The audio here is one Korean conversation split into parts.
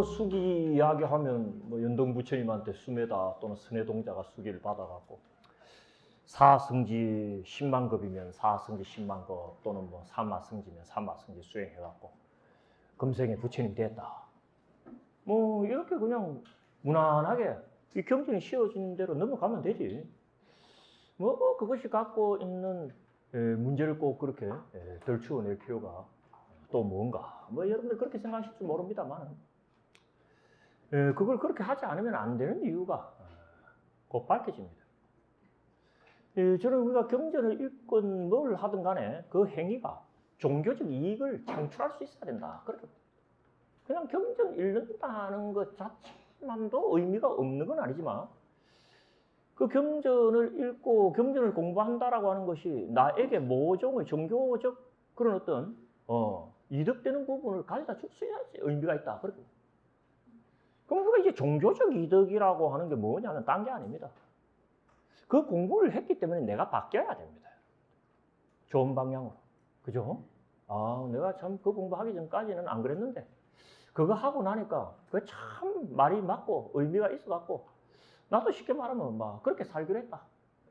수기 이야기하면 연동 부처님한테 수매다 또는 선해동자가 수기를 받아갖고 사승지 10만급이면 사승지 10만급 또는 사마승지면 사마승지 수행해갖고 금생에 부처님 됐다. 이렇게 그냥 무난하게 이 경전이 씌워진 대로 넘어가면 되지. 그것이 갖고 있는 문제를 꼭 그렇게 덜추어낼 필요가 또 뭔가 여러분들 그렇게 생각하실지 모릅니다만 그걸 그렇게 하지 않으면 안 되는 이유가 곧 밝혀집니다. 저는 우리가 경전을 읽건 뭘 하든 간에 그 행위가 종교적 이익을 창출할 수 있어야 된다. 그렇게 그냥 경전 읽는다는 것 자체만도 의미가 없는 건 아니지만 그 경전을 읽고 경전을 공부한다라고 하는 것이 나에게 모종의 종교적 그런 어떤 이득되는 부분을 가져다 줄 수 있어야지 의미가 있다. 그렇게. 그럼 우리가 이제 종교적 이득이라고 하는 게 뭐냐면 딴 게 아닙니다. 그 공부를 했기 때문에 내가 바뀌어야 됩니다. 좋은 방향으로. 그죠? 내가 참 그 공부하기 전까지는 안 그랬는데 그거 하고 나니까 그게 참 말이 맞고 의미가 있어갖고 나도 쉽게 말하면 그렇게 살기로 했다.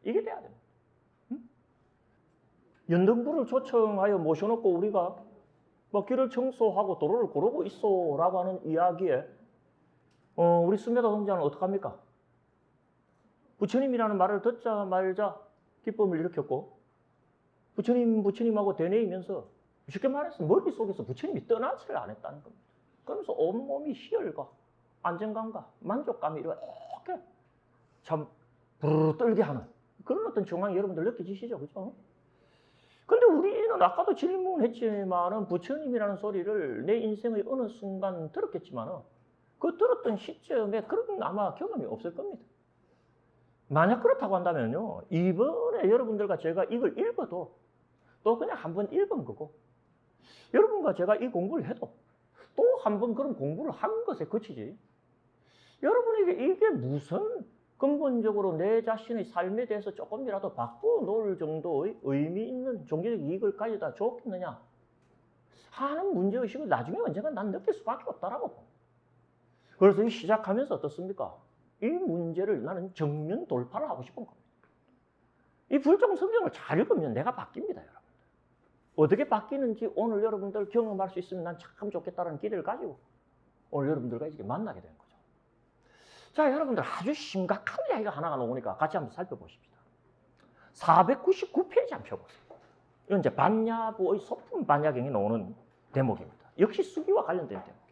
이게 돼야 됩니다. 연등부를 초청하여 모셔놓고 우리가 길을 청소하고 도로를 고르고 있어라고 하는 이야기에 우리 수매다 동자는 어떡합니까? 부처님이라는 말을 듣자 말자 기쁨을 일으켰고 부처님하고 대내이면서 쉽게 말해서 머릿속에서 부처님이 떠나지를 않았다는 겁니다. 그러면서 온몸이 희열과 안정감과 만족감이 이렇게 참 부르르 떨게 하는 그런 어떤 정황이 여러분들 느껴지시죠? 그죠? 근데 우리는 아까도 질문했지만은 부처님이라는 소리를 내 인생의 어느 순간 들었겠지만은 그 들었던 시점에 그런 아마 경험이 없을 겁니다. 만약 그렇다고 한다면요, 이번에 여러분들과 제가 이걸 읽어도 또 그냥 한번 읽은 거고, 여러분과 제가 이 공부를 해도 또 한번 그런 공부를 한 것에 그치지, 여러분에게 이게 무슨 근본적으로 내 자신의 삶에 대해서 조금이라도 바꿔놓을 정도의 의미 있는 종교적 이익을 가져다 줬겠느냐 하는 문제의식을 나중에 언젠가 난 느낄 수밖에 없다라고 봅니다. 그래서 시작하면서 어떻습니까? 이 문제를 나는 정면 돌파를 하고 싶은 겁니다. 이 불종 성경을 잘 읽으면 내가 바뀝니다, 여러분. 어떻게 바뀌는지 오늘 여러분들 경험할 수 있으면 난 참 좋겠다는 기대를 가지고 오늘 여러분들과 이렇게 만나게 된 거죠. 자, 여러분들 아주 심각한 이야기가 하나가 나오니까 같이 한번 살펴보십시다. 499페이지 한번 펴보세요. 이건 이제 반야부의 소품 반야경에 나오는 대목입니다. 역시 수기와 관련된 대목.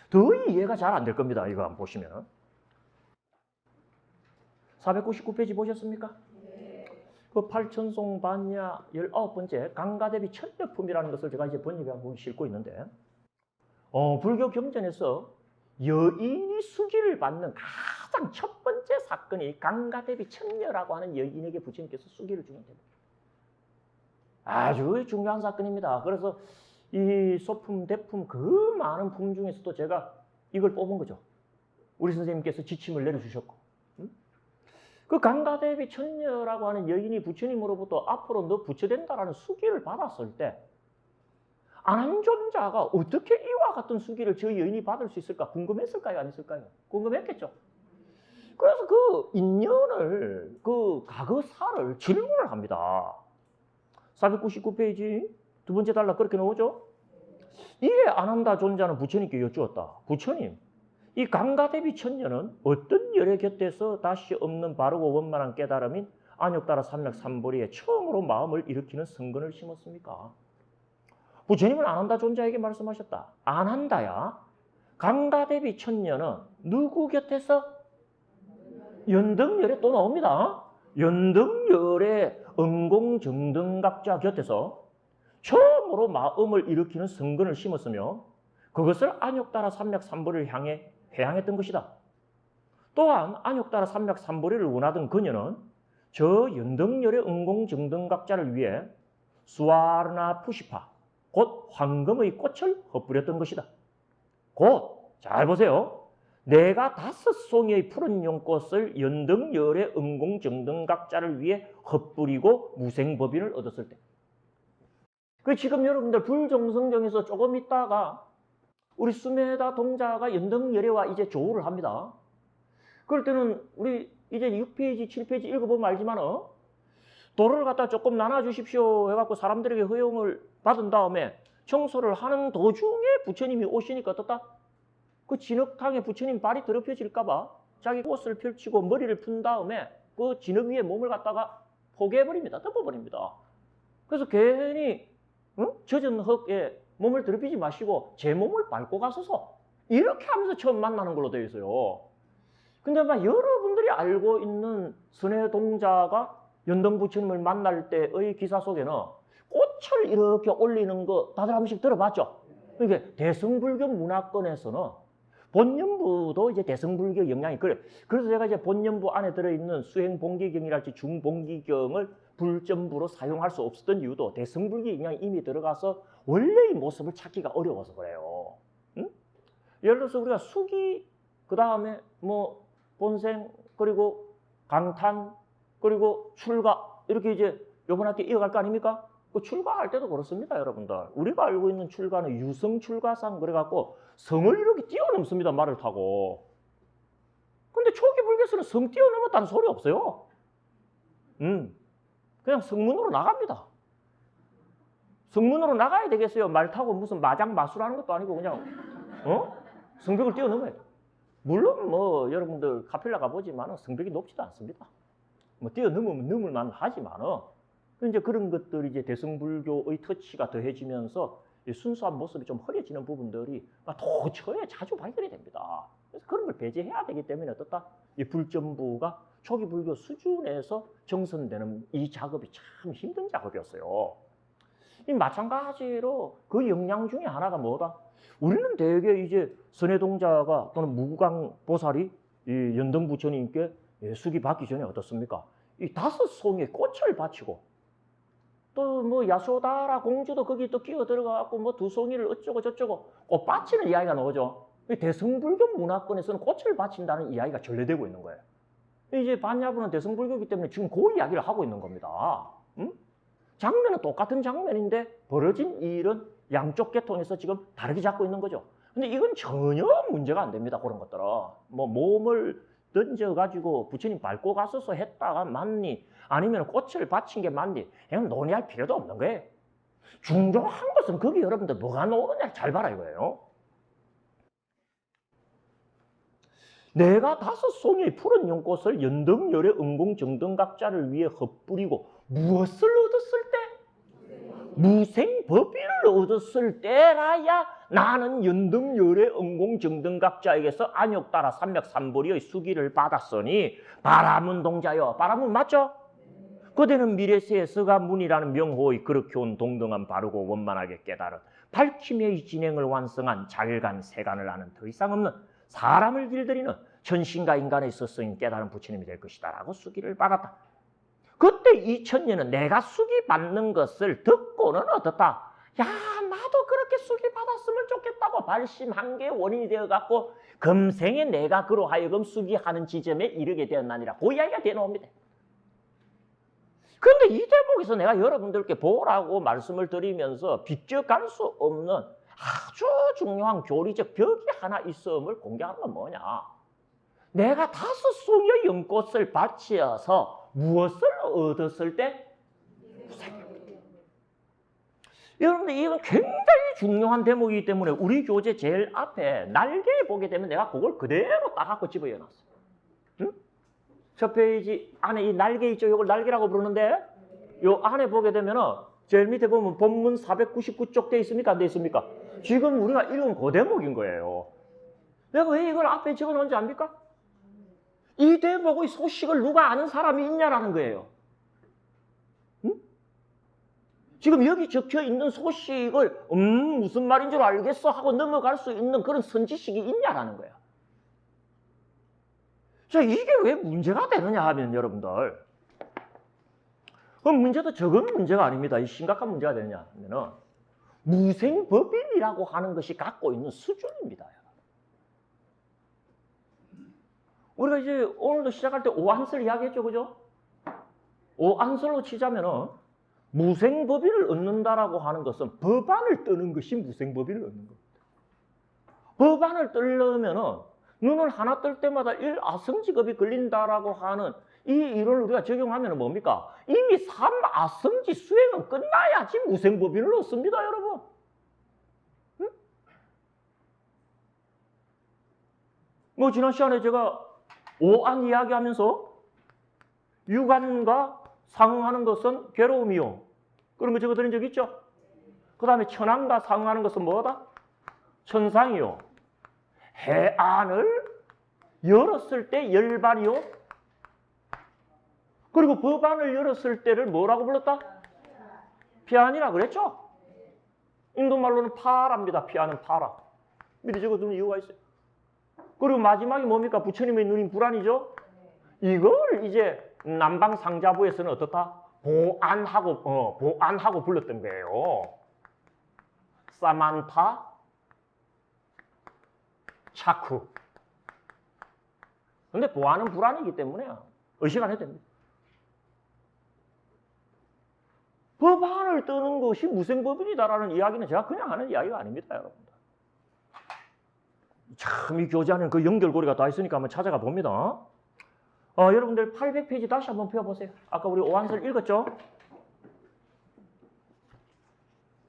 더 이해가 잘 안 될 겁니다. 이거 한번 보시면. 499페이지 보셨습니까? 네. 그 팔천송 반야 19번째 강가대비 천녀품이라는 것을 제가 이제 번역하고 싣고 있는데, 불교 경전에서 여인이 수기를 받는 가장 첫 번째 사건이 강가대비 천녀라고 하는 여인에게 부처님께서 수기를 주는 겁니다. 아주 중요한 사건입니다. 그래서 이 소품, 대품 그 많은 품 중에서도 제가 이걸 뽑은 거죠. 우리 선생님께서 지침을 내려주셨고, 그 강가대비 천녀라고 하는 여인이 부처님으로부터 앞으로 너 부처된다라는 수기를 받았을 때 안한존자가 어떻게 이와 같은 수기를 저 여인이 받을 수 있을까 궁금했을까요? 안 했을까요? 궁금했겠죠. 그래서 그 인연을, 그 과거사를 질문을 합니다. 499페이지 두 번째 단락 그렇게 나오죠? 이에 아난다 존자는 부처님께 여쭈었다. 부처님, 이 강가대비 천녀는 어떤 열의 곁에서 다시 없는 바르고 원만한 깨달음인 안욕따라 삼맥삼보리에 처음으로 마음을 일으키는 성근을 심었습니까? 부처님은 아난다 존자에게 말씀하셨다. 아난다야, 강가대비 천녀는 누구 곁에서? 연등열에 또 나옵니다. 연등열의 응공정등각자 곁에서 처음으로 마음을 일으키는 성근을 심었으며 그것을 안욕따라 삼맥삼보리를 향해 회항했던 것이다. 또한 안욕따라 삼맥삼보리를 원하던 그녀는 저 연등열의 응공정등각자를 위해 수와르나 푸시파, 곧 황금의 꽃을 헛뿌렸던 것이다. 곧, 잘 보세요. 내가 5송이의 푸른 용꽃을 연등 열의 음공 정등각자를 위해 헛뿌리고 무생법인을 얻었을 때. 그 지금 여러분들 불정성경에서 조금 있다가 우리 수메다 동자가 연등열애와 이제 조우를 합니다. 그럴 때는 우리 이제 6페이지, 7페이지 읽어보면 알지만 도를 갖다 조금 나눠주십시오 해갖고 사람들에게 허용을 받은 다음에 청소를 하는 도중에 부처님이 오시니까 어떻다? 그 진흙탕에 부처님 발이 더럽혀질까봐 자기 옷을 펼치고 머리를 푼 다음에 그 진흙 위에 몸을 갖다가 포개해버립니다. 덮어버립니다. 그래서 괜히 젖은 흙에 몸을 더럽히지 마시고 제 몸을 밟고 가소서 이렇게 하면서 처음 만나는 걸로 되어 있어요. 근데 막 여러분들이 알고 있는 선해동자가 연등부처님을 만날 때의 기사 속에는 꽃을 이렇게 올리는 거 다들 한 번씩 들어봤죠? 이게 대승불교 문화권에서는 본연부도 이제 대승불교 영향이 그래. 그래서 제가 이제 본연부 안에 들어있는 수행봉기경이랄지 중봉기경을 불점부로 사용할 수 없었던 이유도 대승불교 영향이 이미 들어가서 원래의 모습을 찾기가 어려워서 그래요. 응? 예를 들어서 우리가 수기, 그 다음에 뭐 본생, 그리고 강탄, 그리고 출가 이렇게 이제 요번 학기 이어갈 거 아닙니까? 그 출가할 때도 그렇습니다, 여러분들. 우리가 알고 있는 출가는 유성 출가상 그래갖고 성을 이렇게 뛰어넘습니다, 말을 타고. 근데 초기 불교에서는 성 뛰어넘었다는 소리 없어요. 그냥 성문으로 나갑니다. 성문으로 나가야 되겠어요. 말 타고 무슨 마장 마술하는 것도 아니고 그냥 성벽을 뛰어넘어요. 물론 뭐 여러분들 카필라 가보지만 성벽이 높지도 않습니다. 뭐 뛰어넘으면 넘을만 하지만은 이제 그런 것들이 이제 대승불교의 터치가 더해지면서 순수한 모습이 좀 흐려지는 부분들이 도처에 자주 발견이 됩니다. 그래서 그런 걸 배제해야 되기 때문에 어떻다? 이 불점부가 초기 불교 수준에서 정선되는 이 작업이 참 힘든 작업이었어요. 이 마찬가지로 그 영향 중에 하나가 뭐다? 우리는 대개 이제 선해동자가 또는 무구강 보살이 이 연등부처님께 수기 받기 전에 어떻습니까? 이 5송이의 꽃을 바치고 또 뭐 야소다라 공주도 거기 또 끼어 들어가고 뭐 2송이를 어쩌고 저쩌고 꽃 바치는 이야기가 나오죠. 대승불교 문화권에서는 꽃을 바친다는 이야기가 전래되고 있는 거예요. 이제 반야부는 대승불교이기 때문에 지금 그 이야기를 하고 있는 겁니다. 장면은 똑같은 장면인데 벌어진 일은 양쪽 계통에서 지금 다르게 잡고 있는 거죠. 근데 이건 전혀 문제가 안 됩니다. 그런 것들은. 뭐 몸을 던져가지고 부처님 밟고 갔어서 했다가 맞니? 아니면 꽃을 바친 게 맞니? 이건 논의할 필요도 없는 거예요. 중요한 것은 거기 여러분들 뭐가 나오느냐 잘 봐라 이거예요. 내가 5송이의 푸른 용꽃을 연등열의 음공정등각자를 위해 헛뿌리고 무엇을 얻었을 때? 무생법인을 얻었을 때라야 나는 연등열의 음공정등각자에게서 안욕 따라 삼맥삼보리의 수기를 받았으니 바라문 동자여. 바라문 맞죠? 그대는 미래세에서가 문이라는 명호의 그렇게 온 동등한 바르고 원만하게 깨달은 밝힘의 진행을 완성한 잘간 세간을 아는 더 이상 없는 사람을 길들이는 천신과 인간의 스승인 깨달은 부처님이 될 것이다 라고 수기를 받았다. 그때 2000년은 내가 수기 받는 것을 듣고는 어떻다? 야, 나도 그렇게 수기 받았으면 좋겠다고 발심한 게 원인이 되어갖고 금생에 내가 그로 하여금 수기하는 지점에 이르게 되었나니라. 그 이야기가 되어옵니다. 그런데 이 대목에서 내가 여러분들께 보라고 말씀을 드리면서 비껴갈 수 없는 아주 중요한 교리적 벽이 하나 있음을 공개하는 건 뭐냐? 내가 5송이의 연꽃을 바치어서 무엇을 얻었을 때? 여러분들 이건 굉장히 중요한 대목이기 때문에 우리 교재 제일 앞에 날개를 보게 되면 내가 그걸 그대로 따갖고 집어넣었어요. 응? 첫 페이지 안에 이 날개 있죠? 이걸 날개라고 부르는데 이 안에 보게 되면 제일 밑에 보면 본문 499쪽 돼 있습니까? 안 돼 있습니까? 지금 우리가 읽은 그 대목인 거예요. 내가 왜 이걸 앞에 집어넣은지 압니까? 이 대목의 소식을 누가 아는 사람이 있냐라는 거예요. 응? 지금 여기 적혀 있는 소식을 무슨 말인 줄 알겠어 하고 넘어갈 수 있는 그런 선지식이 있냐라는 거예요. 자, 이게 왜 문제가 되느냐 하면 여러분들 그럼 문제도 적은 문제가 아닙니다. 이 심각한 문제가 되느냐 하면은 무생법인이라고 하는 것이 갖고 있는 수준입니다. 우리가 이제 오늘도 시작할 때 오한설 이야기했죠, 그죠? 오한설로 치자면은 무생법인을 얻는다라고 하는 것은 법안을 뜨는 것이 무생법인을 얻는 겁니다. 법안을 뜨려면은 눈을 하나 뜰 때마다 일아성지급이 걸린다라고 하는 이 이론을 우리가 적용하면 뭡니까? 이미 3아성지 수행은 끝나야지 무생법인을 얻습니다, 여러분. 응? 뭐 지난 시간에 제가 오안 이야기하면서 유관과 상응하는 것은 괴로움이요. 그런 거 적어드린 적 있죠? 그 다음에 천안과 상응하는 것은 뭐다? 천상이요. 해안을 열었을 때 열반이요. 그리고 법안을 열었을 때를 뭐라고 불렀다? 피안이라 그랬죠? 인도말로는 파랍니다. 피안은 파라. 미리 적어두는 이유가 있어요. 그리고 마지막이 뭡니까? 부처님의 눈이 불안이죠? 이걸 이제 남방상자부에서는 어떻다? 보안하고 불렀던 거예요. 사만타, 차쿠. 근데 보안은 불안이기 때문에 의식 안 해도 됩니다. 법안을 뜨는 것이 무생법인이다라는 이야기는 제가 그냥 하는 이야기가 아닙니다, 여러분들. 참 이 교재 안에는 그 연결고리가 다 있으니까 한번 찾아가 봅니다. 여러분들 800페이지 다시 한번 펴보세요. 아까 우리 오한설 읽었죠?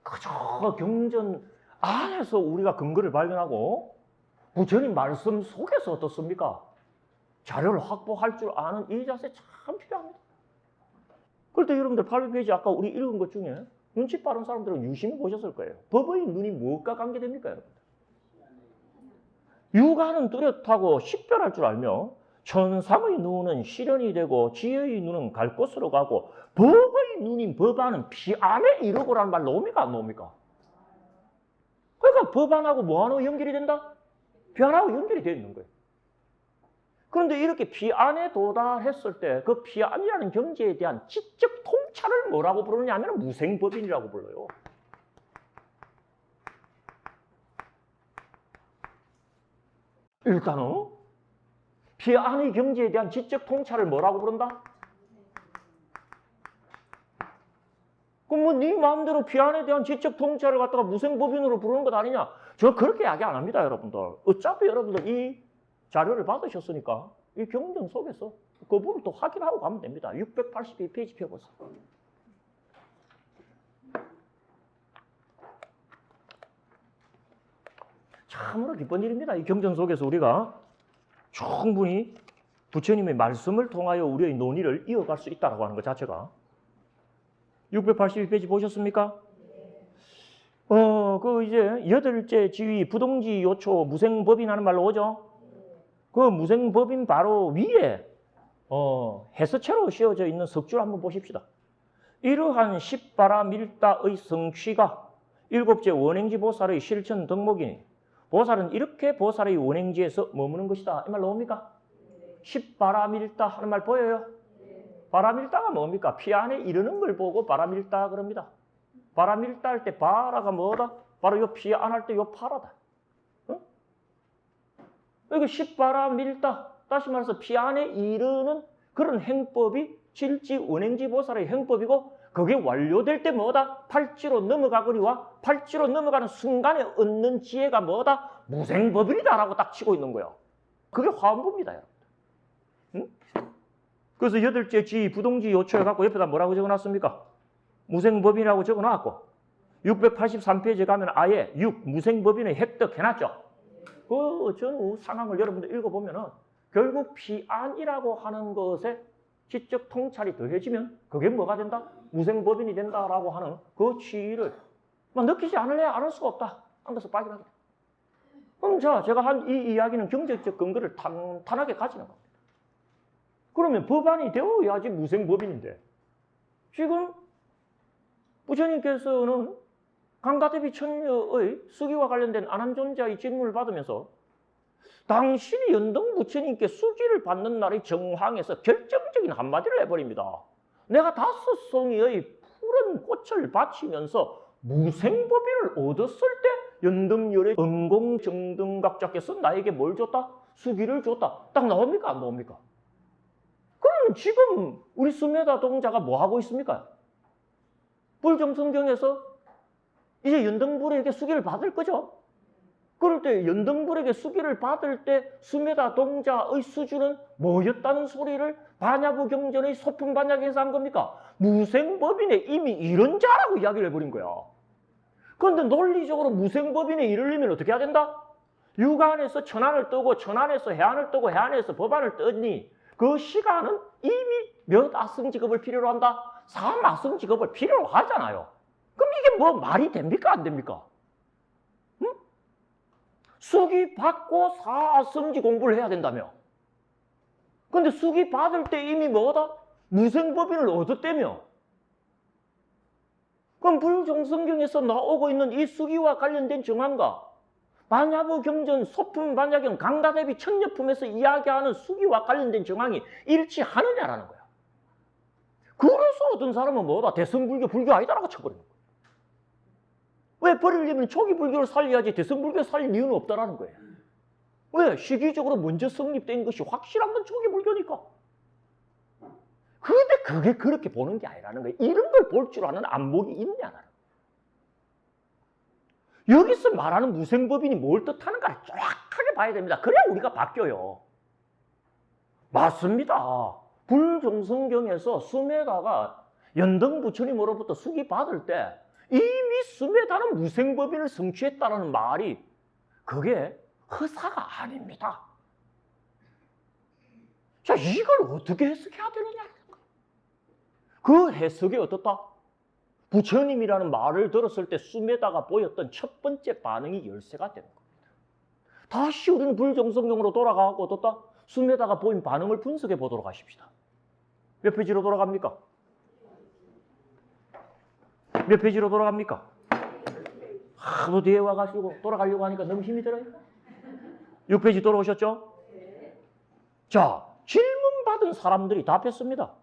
그저 경전 안에서 우리가 근거를 발견하고 부처님 말씀 속에서 어떻습니까? 자료를 확보할 줄 아는 이 자세 참 필요합니다. 그럴 때 여러분들 800페이지 아까 우리 읽은 것 중에 눈치 빠른 사람들은 유심히 보셨을 거예요. 법의 눈이 무엇과 관계됩니까, 여러분들? 육안은 뚜렷하고 식별할 줄 알며 천상의 눈은 실현이 되고 지혜의 눈은 갈 곳으로 가고 법의 눈인 법안은 피안에 이르고라는 말 나옵니까, 안 나옵니까? 그러니까 법안하고 뭐하고 연결이 된다? 피안하고 연결이 되어 있는 거예요. 그런데 이렇게 피안에 도달했을 때 그 피안이라는 경지에 대한 지적 통찰을 뭐라고 부르느냐 하면 무생법인이라고 불러요. 일단은 피안의 경지에 대한 지적 통찰을 뭐라고 부른다? 그럼 뭐 네 마음대로 피안에 대한 지적 통찰을 갖다가 무생법인으로 부르는 것 아니냐? 저 그렇게 이야기 안 합니다, 여러분들. 어차피 여러분들 이 자료를 받으셨으니까 이 경전 속에서 그 부분을 또 확인하고 가면 됩니다. 682페이지 펴보세요. 참으로 기쁜 일입니다. 이 경전 속에서 우리가 충분히 부처님의 말씀을 통하여 우리의 논의를 이어갈 수 있다고 하는 것 자체가 682페이지 보셨습니까? 그 이제 여덟째 지위 부동지 요초 무생법인하는 말로 오죠. 그 무생법인 바로 위에 해서체로 씌워져 있는 석줄 한번 보십시다. 이러한 십바라 밀다의 성취가 일곱째 원행지 보살의 실천 덕목이니 보살은 이렇게 보살의 원행지에서 머무는 것이다. 이 말 나옵니까? 십바라밀다 하는 말 보여요? 바라밀다가 뭡니까? 피 안에 이르는 걸 보고 바라밀다 그럽니다. 바라밀다 할 때 바라가 뭐다? 바로 요 피 안 할 때 요 파라다. 어? 이거 십바라밀다. 다시 말해서 피 안에 이르는 그런 행법이 실지 원행지 보살의 행법이고 그게 완료될 때 뭐다? 팔찌로 넘어가거리와 팔찌로 넘어가는 순간에 얻는 지혜가 뭐다? 무생법인이다라고 딱 치고 있는 거예요. 그게 화엄부입니다, 여러분. 응? 그래서 여덟째 지 부동지 요초에 갖고 옆에다 뭐라고 적어놨습니까? 무생법인이라고 적어놨고 683페이지에 가면 아예 무생법인을 획득해놨죠. 그 전후 상황을 여러분들 읽어보면은 결국 피안이라고 하는 것에 지적 통찰이 더해지면 그게 뭐가 된다? 무생법인이 된다라고 하는 그 취의를 느끼지 않을래야 안 할 수가 없다 하는 것을 발견하게 됩니다. 그럼 제가 한 이 이야기는 경제적 근거를 탄탄하게 가지는 겁니다. 그러면 법안이 되어야지 무생법인인데 지금 부처님께서는 강가대비 천녀의 수기와 관련된 안한존자의 질문을 받으면서 당신이 연등 부처님께 수기를 받는 날의 정황에서 결정적인 한마디를 해버립니다. 내가 5송이의 푸른 꽃을 바치면서 무생법인을 얻었을 때 연등열의 은공정등각자께서 나에게 뭘 줬다? 수기를 줬다. 딱 나옵니까? 안 나옵니까? 그럼 지금 우리 수메다 동자가 뭐 하고 있습니까? 불정성경에서 이제 연등불에게 수기를 받을 거죠? 그럴 때 연등불에게 수기를 받을 때 수메다 동자의 수준은 뭐였다는 소리를 반야부 경전의 소품 반야에서 한 겁니까? 무생법인에 이미 이런 자라고 이야기를 해버린 거야. 그런데 논리적으로 무생법인에 이르려면 어떻게 해야 된다? 육안에서 천안을 뜨고 천안에서 해안을 뜨고 해안에서 법안을 뜨니 그 시간은 이미 몇 아승직업을 필요로 한다? 3아승직업을 필요로 하잖아요. 그럼 이게 뭐 말이 됩니까? 안 됩니까? 응? 수기 받고 4아승지 공부를 해야 된다며. 근데 수기 받을 때 이미 뭐다? 무생법인을 얻었다며. 그럼 불정성경에서 나오고 있는 이 수기와 관련된 정황과 반야부 경전 소품 반야경 강다대비 천녀품에서 이야기하는 수기와 관련된 정황이 일치하느냐라는 거야. 그래서 어떤 사람은 뭐다? 대승불교, 불교 아니다라고 쳐버리는 거야. 왜 버리려면 초기 불교를 살려야지 대승불교를 살릴 이유는 없다라는 거예요. 왜? 시기적으로 먼저 성립된 것이 확실한 건 초기 불교니까. 그런데 그게 그렇게 보는 게 아니라는 거예요. 이런 걸 볼 줄 아는 안목이 있냐라는 거예요. 여기서 말하는 무생법인이 뭘 뜻하는가를 정확하게 봐야 됩니다. 그래야 우리가 바뀌어요. 맞습니다. 불정성경에서 수메다가 연등 부처님으로부터 수기 받을 때 이미 수메다는 무생법인을 성취했다는 말이 그게 허사가 아닙니다. 자, 이걸 어떻게 해석해야 되느냐? 그 해석이 어떻다? 부처님이라는 말을 들었을 때 수메다가 보였던 첫 번째 반응이 열쇠가 되는 겁니다. 다시 우리는 불정성경으로 돌아가고 어떻다? 수메다가 보인 반응을 분석해 보도록 하십시다. 몇 페이지로 돌아갑니까? 몇 페이지로 돌아갑니까? 하도 뒤에 와가지고 돌아가려고 하니까 너무 힘이 들어요. 6페이지 돌아오셨죠? 자, 질문받은 사람들이 답했습니다.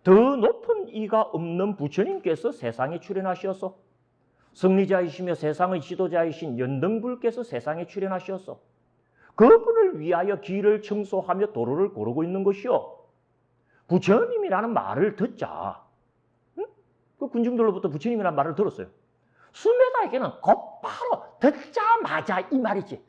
더 높은 이가 없는 부처님께서 세상에 출현하시었소. 승리자이시며 세상의 지도자이신 연등불께서 세상에 출현하시었소. 그분을 위하여 길을 청소하며 도로를 고르고 있는 것이요. 부처님이라는 말을 듣자. 응? 그 군중들로부터 부처님이라는 말을 들었어요. 수메다에게는 곧바로 듣자마자 이 말이지.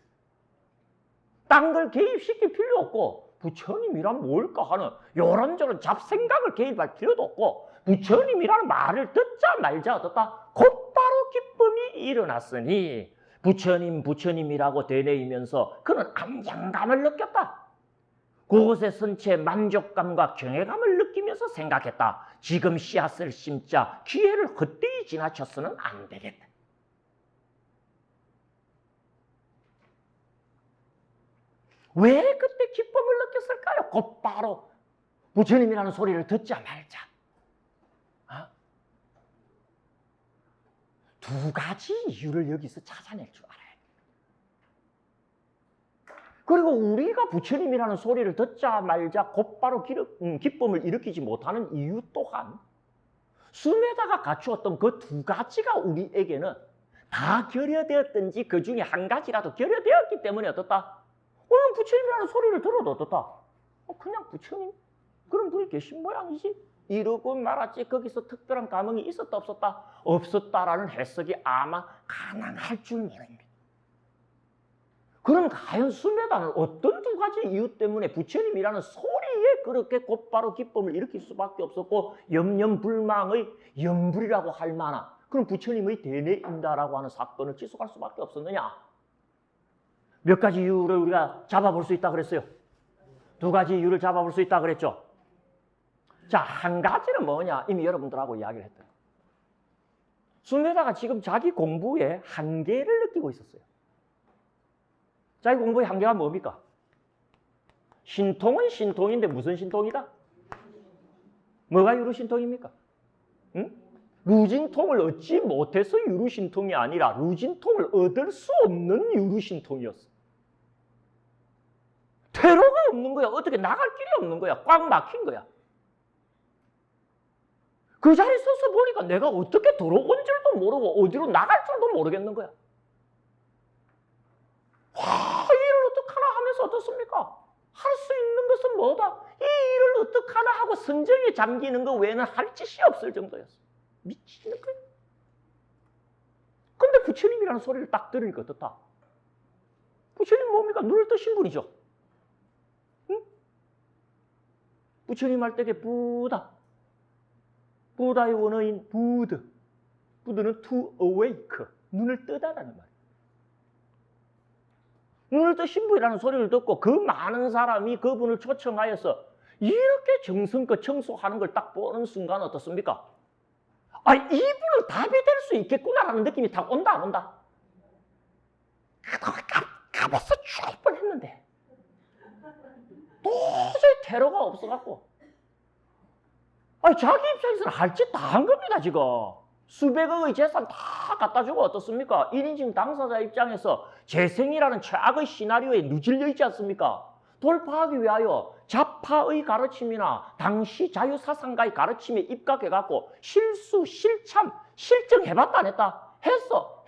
딴 걸 개입시킬 필요 없고 부처님이란 뭘까 하는 요런저런 잡생각을 개입할 필요도 없고 부처님이라는 말을 듣자 말자 어떻다? 곧바로 기쁨이 일어났으니 부처님이라고 되뇌이면서 그는 안정감을 느꼈다. 그곳에 선 채 만족감과 경외감을 느끼면서 생각했다. 지금 씨앗을 심자 기회를 헛되이 지나쳐서는 안 되겠다. 왜 그때 기쁨을 느꼈을까요? 곧바로 부처님이라는 소리를 듣자 말자. 두 가지 이유를 여기서 찾아낼 줄 알아야 돼요. 그리고 우리가 부처님이라는 소리를 듣자 말자 곧바로 기쁨을 일으키지 못하는 이유 또한 수메다가 갖추었던 그 두 가지가 우리에게는 다 결여되었든지 그 중에 한 가지라도 결여되었기 때문에 어떻다? 오늘 부처님이라는 소리를 들어도 어떻다? 그냥 부처님? 그런 분이 계신 모양이지? 이러고 말았지. 거기서 특별한 감흥이 있었다 없었다? 없었다라는 해석이 아마 가능할 줄 모릅니다. 그럼 과연 수메다는 어떤 두 가지 이유 때문에 부처님이라는 소리에 그렇게 곧바로 기쁨을 일으킬 수밖에 없었고 염려불망의 염불이라고 할 만한 그런 부처님의 대뇌인다라고 하는 사건을 지속할 수밖에 없었느냐? 몇 가지 이유를 우리가 잡아볼 수 있다 그랬어요. 두 가지 이유를 잡아볼 수 있다 그랬죠. 자, 한 가지는 뭐냐? 이미 여러분들하고 이야기를 했던 거예요. 수메다가 지금 자기 공부에 한계를 느끼고 있었어요. 자기 공부의 한계가 뭡니까? 신통은 신통인데 무슨 신통이다? 뭐가 유루신통입니까? 응? 루진통을 얻지 못해서 유루신통이 아니라 루진통을 얻을 수 없는 유루신통이었어. 퇴로가 없는 거야. 어떻게 나갈 길이 없는 거야. 꽉 막힌 거야. 그 자리에 서서 보니까 내가 어떻게 들어온 줄도 모르고 어디로 나갈 줄도 모르겠는 거야. 와, 이를 어떡하나 하면서 그래서 어떻습니까? 할 수 있는 것은 뭐다? 이 일을 어떡하나 하고 선정에 잠기는 거 외에는 할 짓이 없을 정도였어. 미치는 거예요. 근데 부처님이라는 소리를 딱 들으니까 어떻다? 부처님 뭡니까? 눈을 뜨신 분이죠. 응? 부처님 할 때게 부다. 부다의 원어인 부드. 부드는 to awake. 눈을 뜨다라는 말이에요. 눈을 뜨신 분이라는 소리를 듣고 그 많은 사람이 그분을 초청하여서 이렇게 정성껏 청소하는 걸 딱 보는 순간 어떻습니까? 아, 이분은 답이 될 수 있겠구나라는 느낌이 딱 온다, 안 온다? 가면서 죽을 뻔했는데 도저히 퇴로가 없어갖고 자기 입장에서는 할 짓 다 한 겁니다, 지금. 수백억의 재산 다 갖다 주고 어떻습니까? 1인칭 당사자 입장에서 재생이라는 최악의 시나리오에 누질려 있지 않습니까? 돌파하기 위하여 좌파의 가르침이나 당시 자유사상가의 가르침에 입각해갖고 실수, 실참, 실증해봤다 안 했다?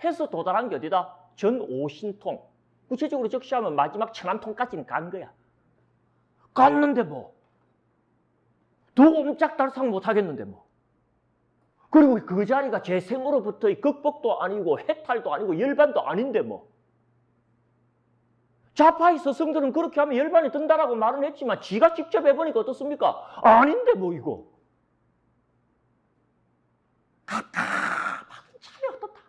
해서 도달한 게 어디다? 전 오신통. 구체적으로 적시하면 마지막 천안통까지는 간 거야. 갔는데 뭐. 더 옴짝달싹 못하겠는데 뭐. 그리고 그 자리가 재생으로부터의 극복도 아니고 해탈도 아니고 열반도 아닌데 뭐. 좌파의 스승들은 그렇게 하면 열반이 든다라고 말은 했지만 지가 직접 해보니까 어떻습니까? 아닌데 뭐 이거. 갑갑한 참이 어떻다.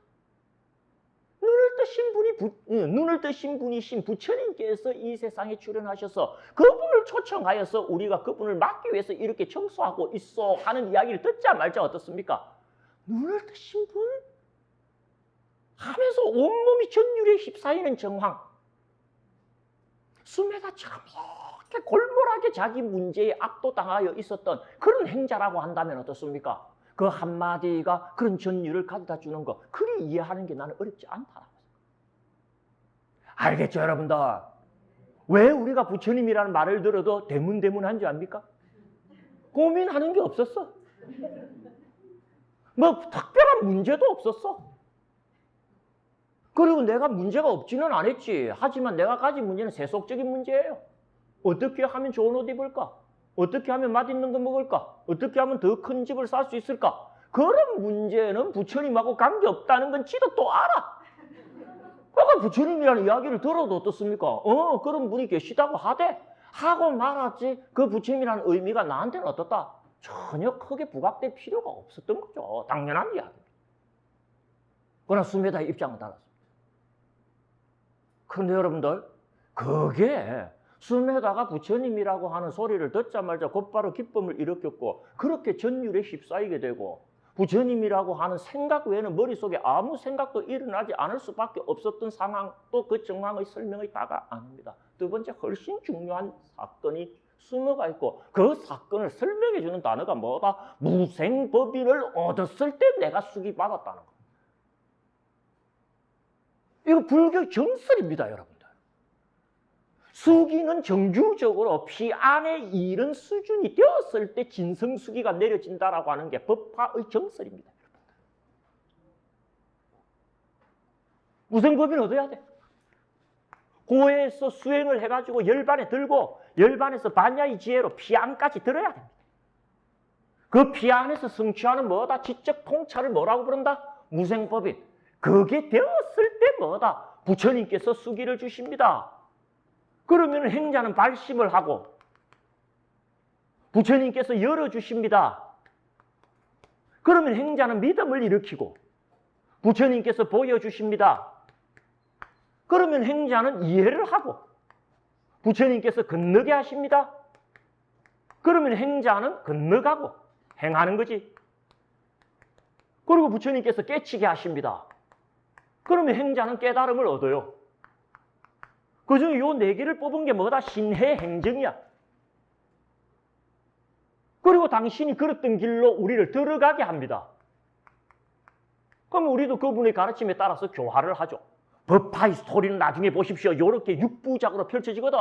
눈을 뜨신 분이신 부처님께서 이 세상에 출현하셔서 그분을 초청하여서 우리가 그분을 막기 위해서 이렇게 청소하고 있어 하는 이야기를 듣자 말자 어떻습니까? 눈을 뜨신 분? 하면서 온몸이 전율에 휩싸이는 정황. 수메다처럼 이렇게 골몰하게 자기 문제에 압도당하여 있었던 그런 행자라고 한다면 어떻습니까? 그 한마디가 그런 전율을 가져다 주는 거 그리 이해하는 게 나는 어렵지 않다. 알겠죠, 여러분들? 왜 우리가 부처님이라는 말을 들어도 대문대문한 줄 압니까? 고민하는 게 없었어. 뭐 특별한 문제도 없었어. 그리고 내가 문제가 없지는 않았지. 하지만 내가 가진 문제는 세속적인 문제예요. 어떻게 하면 좋은 옷 입을까? 어떻게 하면 맛있는 거 먹을까? 어떻게 하면 더 큰 집을 살 수 있을까? 그런 문제는 부처님하고 관계없다는 건 지도 또 알아. 그러니까 부처님이라는 이야기를 들어도 어떻습니까? 그런 분이 계시다고 하고 말았지. 그 부처님이라는 의미가 나한테는 어떻다? 전혀 크게 부각될 필요가 없었던 거죠. 당연한 이야기. 그러나 수메다의 입장은 달랐습니다. 그런데 여러분들, 그게 수메다가 부처님이라고 하는 소리를 듣자마자 곧바로 기쁨을 일으켰고 그렇게 전율에 휩싸이게 되고 부처님이라고 하는 생각 외에는 머릿속에 아무 생각도 일어나지 않을 수밖에 없었던 상황, 또 그 정황의 설명이 다가 아닙니다. 두 번째 훨씬 중요한 사건이 숨어가 있고 그 사건을 설명해 주는 단어가 뭐다? 무생법인을 얻었을 때 내가 수기 받았다는 거. 이거 불교 정설입니다, 여러분들. 수기는 정규적으로 피 안에 이른 수준이 되었을 때 진성수기가 내려진다라고 하는 게 법화의 정설입니다. 무생법인을 얻어야 돼. 고해에서 수행을 해가지고 열반에 들고 열반에서 반야의 지혜로 피 안까지 들어야 됩니다. 그 피 안에서 성취하는 뭐다? 지적 통찰을 뭐라고 부른다? 무생법인. 그게 되었을 때 뭐다? 부처님께서 수기를 주십니다. 그러면 행자는 발심을 하고 부처님께서 열어주십니다. 그러면 행자는 믿음을 일으키고 부처님께서 보여주십니다. 그러면 행자는 이해를 하고 부처님께서 건너게 하십니다. 그러면 행자는 건너가고 행하는 거지. 그리고 부처님께서 깨치게 하십니다. 그러면 행자는 깨달음을 얻어요. 그중에 요 네 개를 뽑은 게 뭐다? 신해 행정이야. 그리고 당신이 걸었던 길로 우리를 들어가게 합니다. 그럼 우리도 그분의 가르침에 따라서 교화를 하죠. 법화의 스토리는 나중에 보십시오. 이렇게 육부작으로 펼쳐지거든.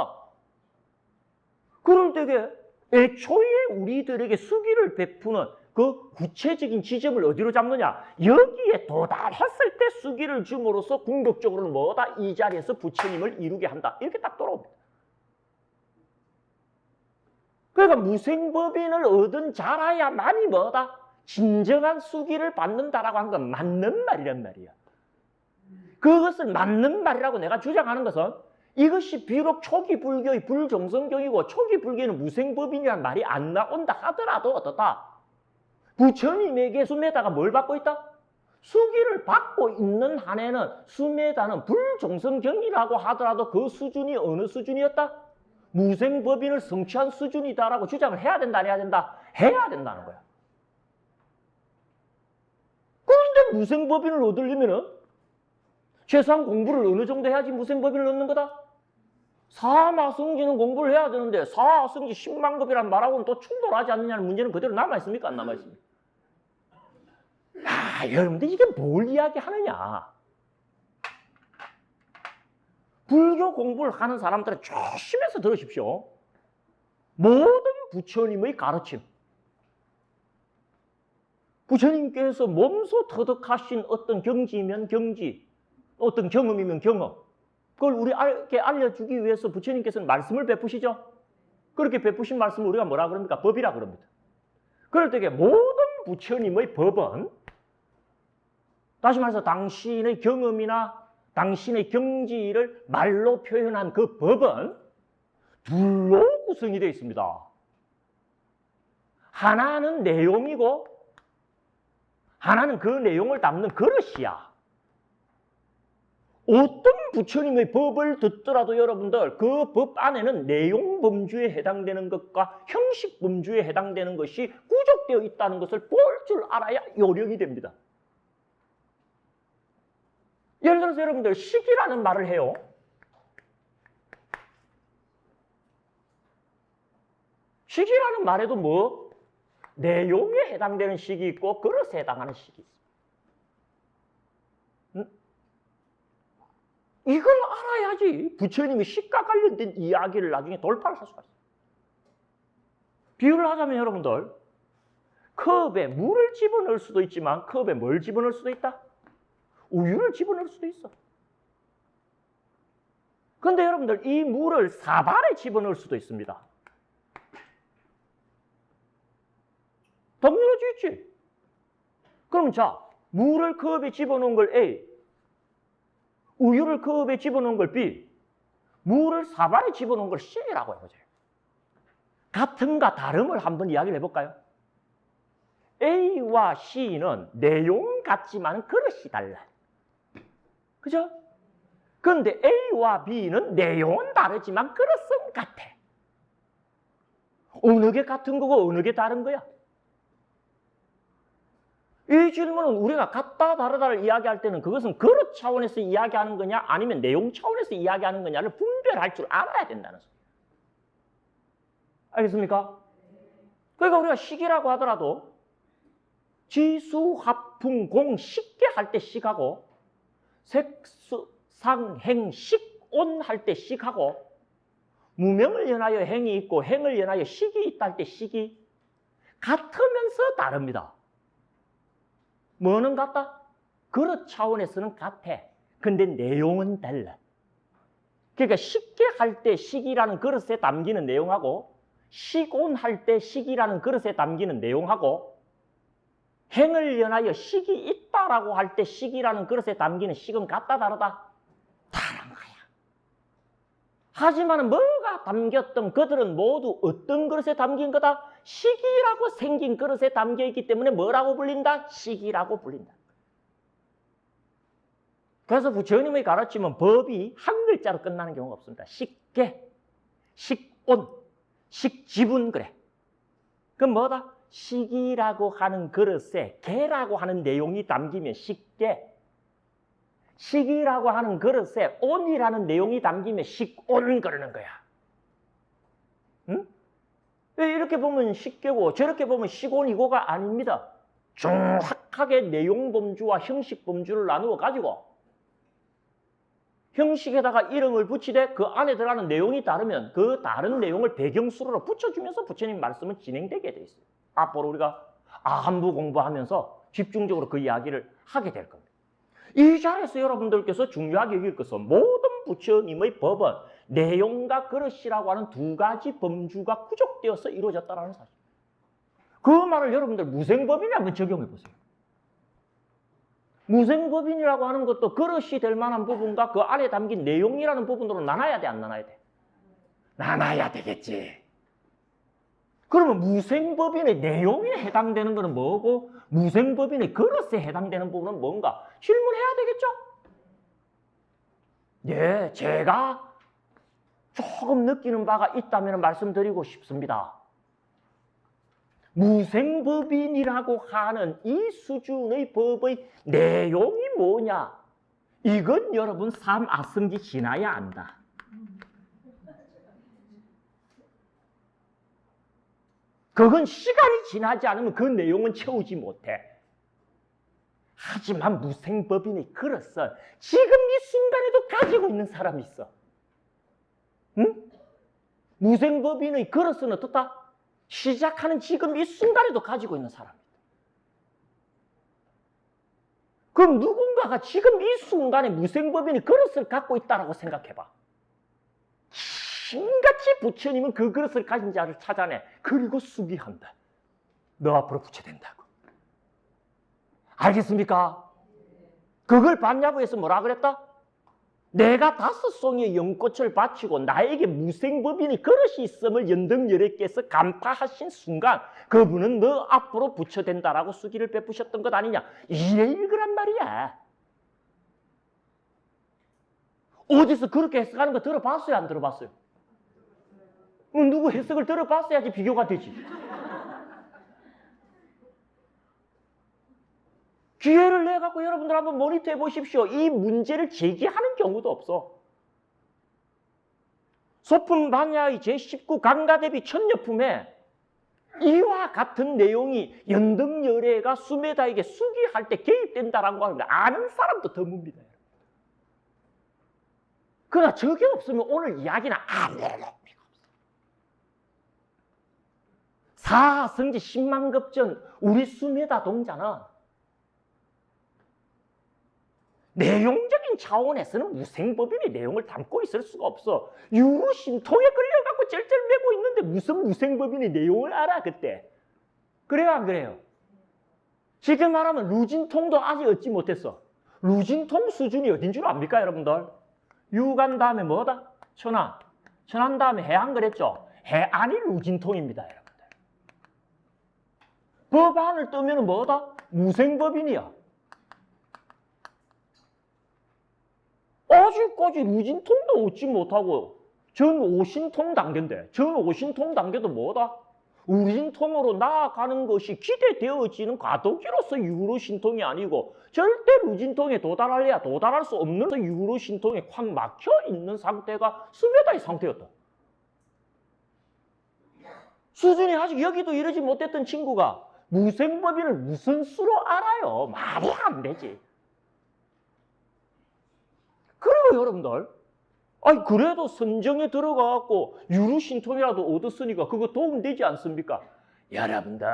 그럴 때에 애초에 우리들에게 수기를 베푸는 그 구체적인 지점을 어디로 잡느냐? 여기에 도달했을 때 수기를 줌으로써 궁극적으로는 뭐다? 이 자리에서 부처님을 이루게 한다. 이렇게 딱 돌아옵니다. 그러니까 무생법인을 얻은 자라야만이 뭐다? 진정한 수기를 받는다라고 한 건 맞는 말이란 말이야. 그것을 맞는 말이라고 내가 주장하는 것은 이것이 비록 초기 불교의 불정성경이고 초기 불교에는 무생법인이라는 말이 안 나온다 하더라도 어떻다? 부처님에게 수메다가 뭘 받고 있다? 수기를 받고 있는 한에는 수메다는 불정성경이라고 하더라도 그 수준이 어느 수준이었다? 무생법인을 성취한 수준이다라고 주장을 해야 된다, 안 해야 된다? 해야 된다는 거야. 그런데 무생법인을 얻으려면은 최소한 공부를 어느 정도 해야지 무생법인을 얻는 거다? 사마성지는 공부를 해야 되는데 사성지 10만급이란 말하고는 또 충돌하지 않느냐는 문제는 그대로 남아있습니까? 안 남아있습니까? 여러분들 이게 뭘 이야기하느냐? 불교 공부를 하는 사람들은 조심해서 들으십시오. 모든 부처님의 가르침, 부처님께서 몸소 터득하신 어떤 경지면 경지, 어떤 경험이면 경험, 그걸 우리에게 알려주기 위해서 부처님께서는 말씀을 베푸시죠. 그렇게 베푸신 말씀을 우리가 뭐라 그럽니까? 법이라 그럽니다. 그럴 때 모든 부처님의 법은 다시 말해서 당신의 경험이나 당신의 경지를 말로 표현한 그 법은 둘로 구성이 되어 있습니다. 하나는 내용이고 하나는 그 내용을 담는 그릇이야. 어떤 부처님의 법을 듣더라도 여러분들 그 법 안에는 내용 범주에 해당되는 것과 형식 범주에 해당되는 것이 구족되어 있다는 것을 볼 줄 알아야 요령이 됩니다. 예를 들어서 여러분들 식이라는 말을 해요. 식이라는 말에도 뭐 내용에 해당되는 식이 있고 그릇에 해당하는 식이 있습니다. 이걸 알아야지 부처님이 식과 관련된 이야기를 나중에 돌파를 할 수가 있어요. 비유를 하자면 여러분들 컵에 물을 집어넣을 수도 있지만 컵에 뭘 집어넣을 수도 있다? 우유를 집어넣을 수도 있어. 그런데 여러분들 이 물을 사발에 집어넣을 수도 있습니다. 당연하지 있지. 그럼 자, 물을 컵에 집어넣은 걸 A, 우유를 컵에 집어넣은 걸 B, 물을 사발에 집어넣은 걸 C라고 해보죠. 같은가 다름을 한번 이야기를 해볼까요? A와 C는 내용 같지만 그릇이 달라. 그죠? 그런데 A와 B는 내용은 다르지만 그릇은 같아. 어느 게 같은 거고 어느 게 다른 거야? 이 질문은 우리가 같다 다르다를 이야기할 때는 그것은 그릇 차원에서 이야기하는 거냐 아니면 내용 차원에서 이야기하는 거냐를 분별할 줄 알아야 된다는 소리예요. 알겠습니까? 그러니까 우리가 식이라고 하더라도 지수, 합풍, 공, 식게 할 때 식하고 색수, 상, 행, 식, 온 할 때 식하고 무명을 연하여 행이 있고 행을 연하여 식이 있다 할 때 식이 같으면서 다릅니다. 뭐는 같다? 그릇 차원에서는 같아. 근데 내용은 달라. 그러니까 식게 할 때 식이라는 그릇에 담기는 내용하고 식온 할 때 식이라는 그릇에 담기는 내용하고 행을 연하여 식이 있다라고 할 때 식이라는 그릇에 담기는 식은 같다 다르다? 다른 거야. 하지만 뭐가 담겼던 그들은 모두 어떤 그릇에 담긴 거다? 식이라고 생긴 그릇에 담겨있기 때문에 뭐라고 불린다? 식이라고 불린다. 그래서 부처님의 가르침은 법이 한 글자로 끝나는 경우가 없습니다. 식계, 식온, 식지분 그래. 그럼 뭐다? 식이라고 하는 그릇에 계라고 하는 내용이 담기면 식계, 식이라고 하는 그릇에 온이라는 내용이 담기면 식온 그러는 거야. 응? 이렇게 보면 식계고 저렇게 보면 식온이고가 아닙니다. 정확하게 내용 범주와 형식 범주를 나누어 가지고 형식에다가 이름을 붙이되 그 안에 들어가는 내용이 다르면 그 다른 내용을 배경수로 붙여주면서 부처님 말씀은 진행되게 돼 있어요. 앞으로 우리가 아한부 공부하면서 집중적으로 그 이야기를 하게 될 겁니다. 이 자리에서 여러분들께서 중요하게 여길 것은 모든 부처님의 법은 내용과 그릇이라고 하는 두 가지 범주가 구족되어서 이루어졌다는 사실. 그 말을 여러분들 무생법인에 한번 적용해 보세요. 무생법인이라고 하는 것도 그릇이 될 만한 부분과 그 안에 담긴 내용이라는 부분으로 나눠야 돼, 안 나눠야 돼? 나눠야 되겠지. 그러면 무생법인의 내용에 해당되는 것은 뭐고 무생법인의 그릇에 해당되는 부분은 뭔가 질문해야 되겠죠? 네, 제가 조금 느끼는 바가 있다면 말씀드리고 싶습니다. 무생법인이라고 하는 이 수준의 법의 내용이 뭐냐? 이건 여러분 삶 아승기 지나야 안다. 그건 시간이 지나지 않으면 그 내용은 채우지 못해. 하지만 무생법인의 그릇은 지금 이 순간에도 가지고 있는 사람이 있어. 응? 무생법인의 그릇은 어떻다? 시작하는 지금 이 순간에도 가지고 있는 사람이다. 그럼 누군가가 지금 이 순간에 무생법인의 그릇을 갖고 있다고 생각해봐. 신같이 부처님은 그 그릇을 가진 자를 찾아내. 그리고 수기한다. 너 앞으로 부처 된다고. 알겠습니까? 그걸 봤냐고 해서 뭐라 그랬다? 내가 5송이의 연꽃을 바치고 나에게 무생법인의 그릇이 있음을 연등열애께서 간파하신 순간 그분은 너 앞으로 부처 된다라고 수기를 베푸셨던 것 아니냐. 이래 읽으란 말이야. 어디서 그렇게 해석하는 거 들어봤어요? 안 들어봤어요? 누구 해석을 들어봤어야지 비교가 되지. 기회를 내갖고 여러분들 한번 모니터해 보십시오. 이 문제를 제기하는 경우도 없어. 소품 반야의 제19 강가대비 천녀품에 이와 같은 내용이 연등열애가 수메다에게 수기할 때 개입된다라고 하는데 아는 사람도 드뭅니다. 그러나 저게 없으면 오늘 이야기는 안 되는 의미가 없어. 사성지 10만급전 우리 수메다 동자는 내용적인 차원에서는 무생법인의 내용을 담고 있을 수가 없어. 유루신통에 끌려가고 쩔쩔매고 있는데 무슨 무생법인의 내용을 알아 그때. 그래요 안 그래요? 지금 말하면 루진통도 아직 얻지 못했어. 루진통 수준이 어딘 줄 압니까 여러분들? 유간 다음에 뭐다? 천안. 천안 다음에 해안 그랬죠? 해안이 루진통입니다 여러분들. 법안을 뜨면 뭐다? 무생법인이야. 아직까지 루진통도 얻지 못하고 전 오신통 단계인데 전 오신통 단계도 뭐다? 우진통으로 나아가는 것이 기대되어지는 과도기로서 유로신통이 아니고 절대 루진통에 도달할래야 도달할 수 없는 유로신통에 확 막혀있는 상태가 수메다의 상태였다. 수준이 아직 여기도 이르지 못했던 친구가 무생법인을 무슨 수로 알아요? 말이 안 되지. 그리고 여러분들 아니 그래도 선정에 들어가갖고 유루신통이라도 얻었으니까 그거 도움되지 않습니까? 여러분들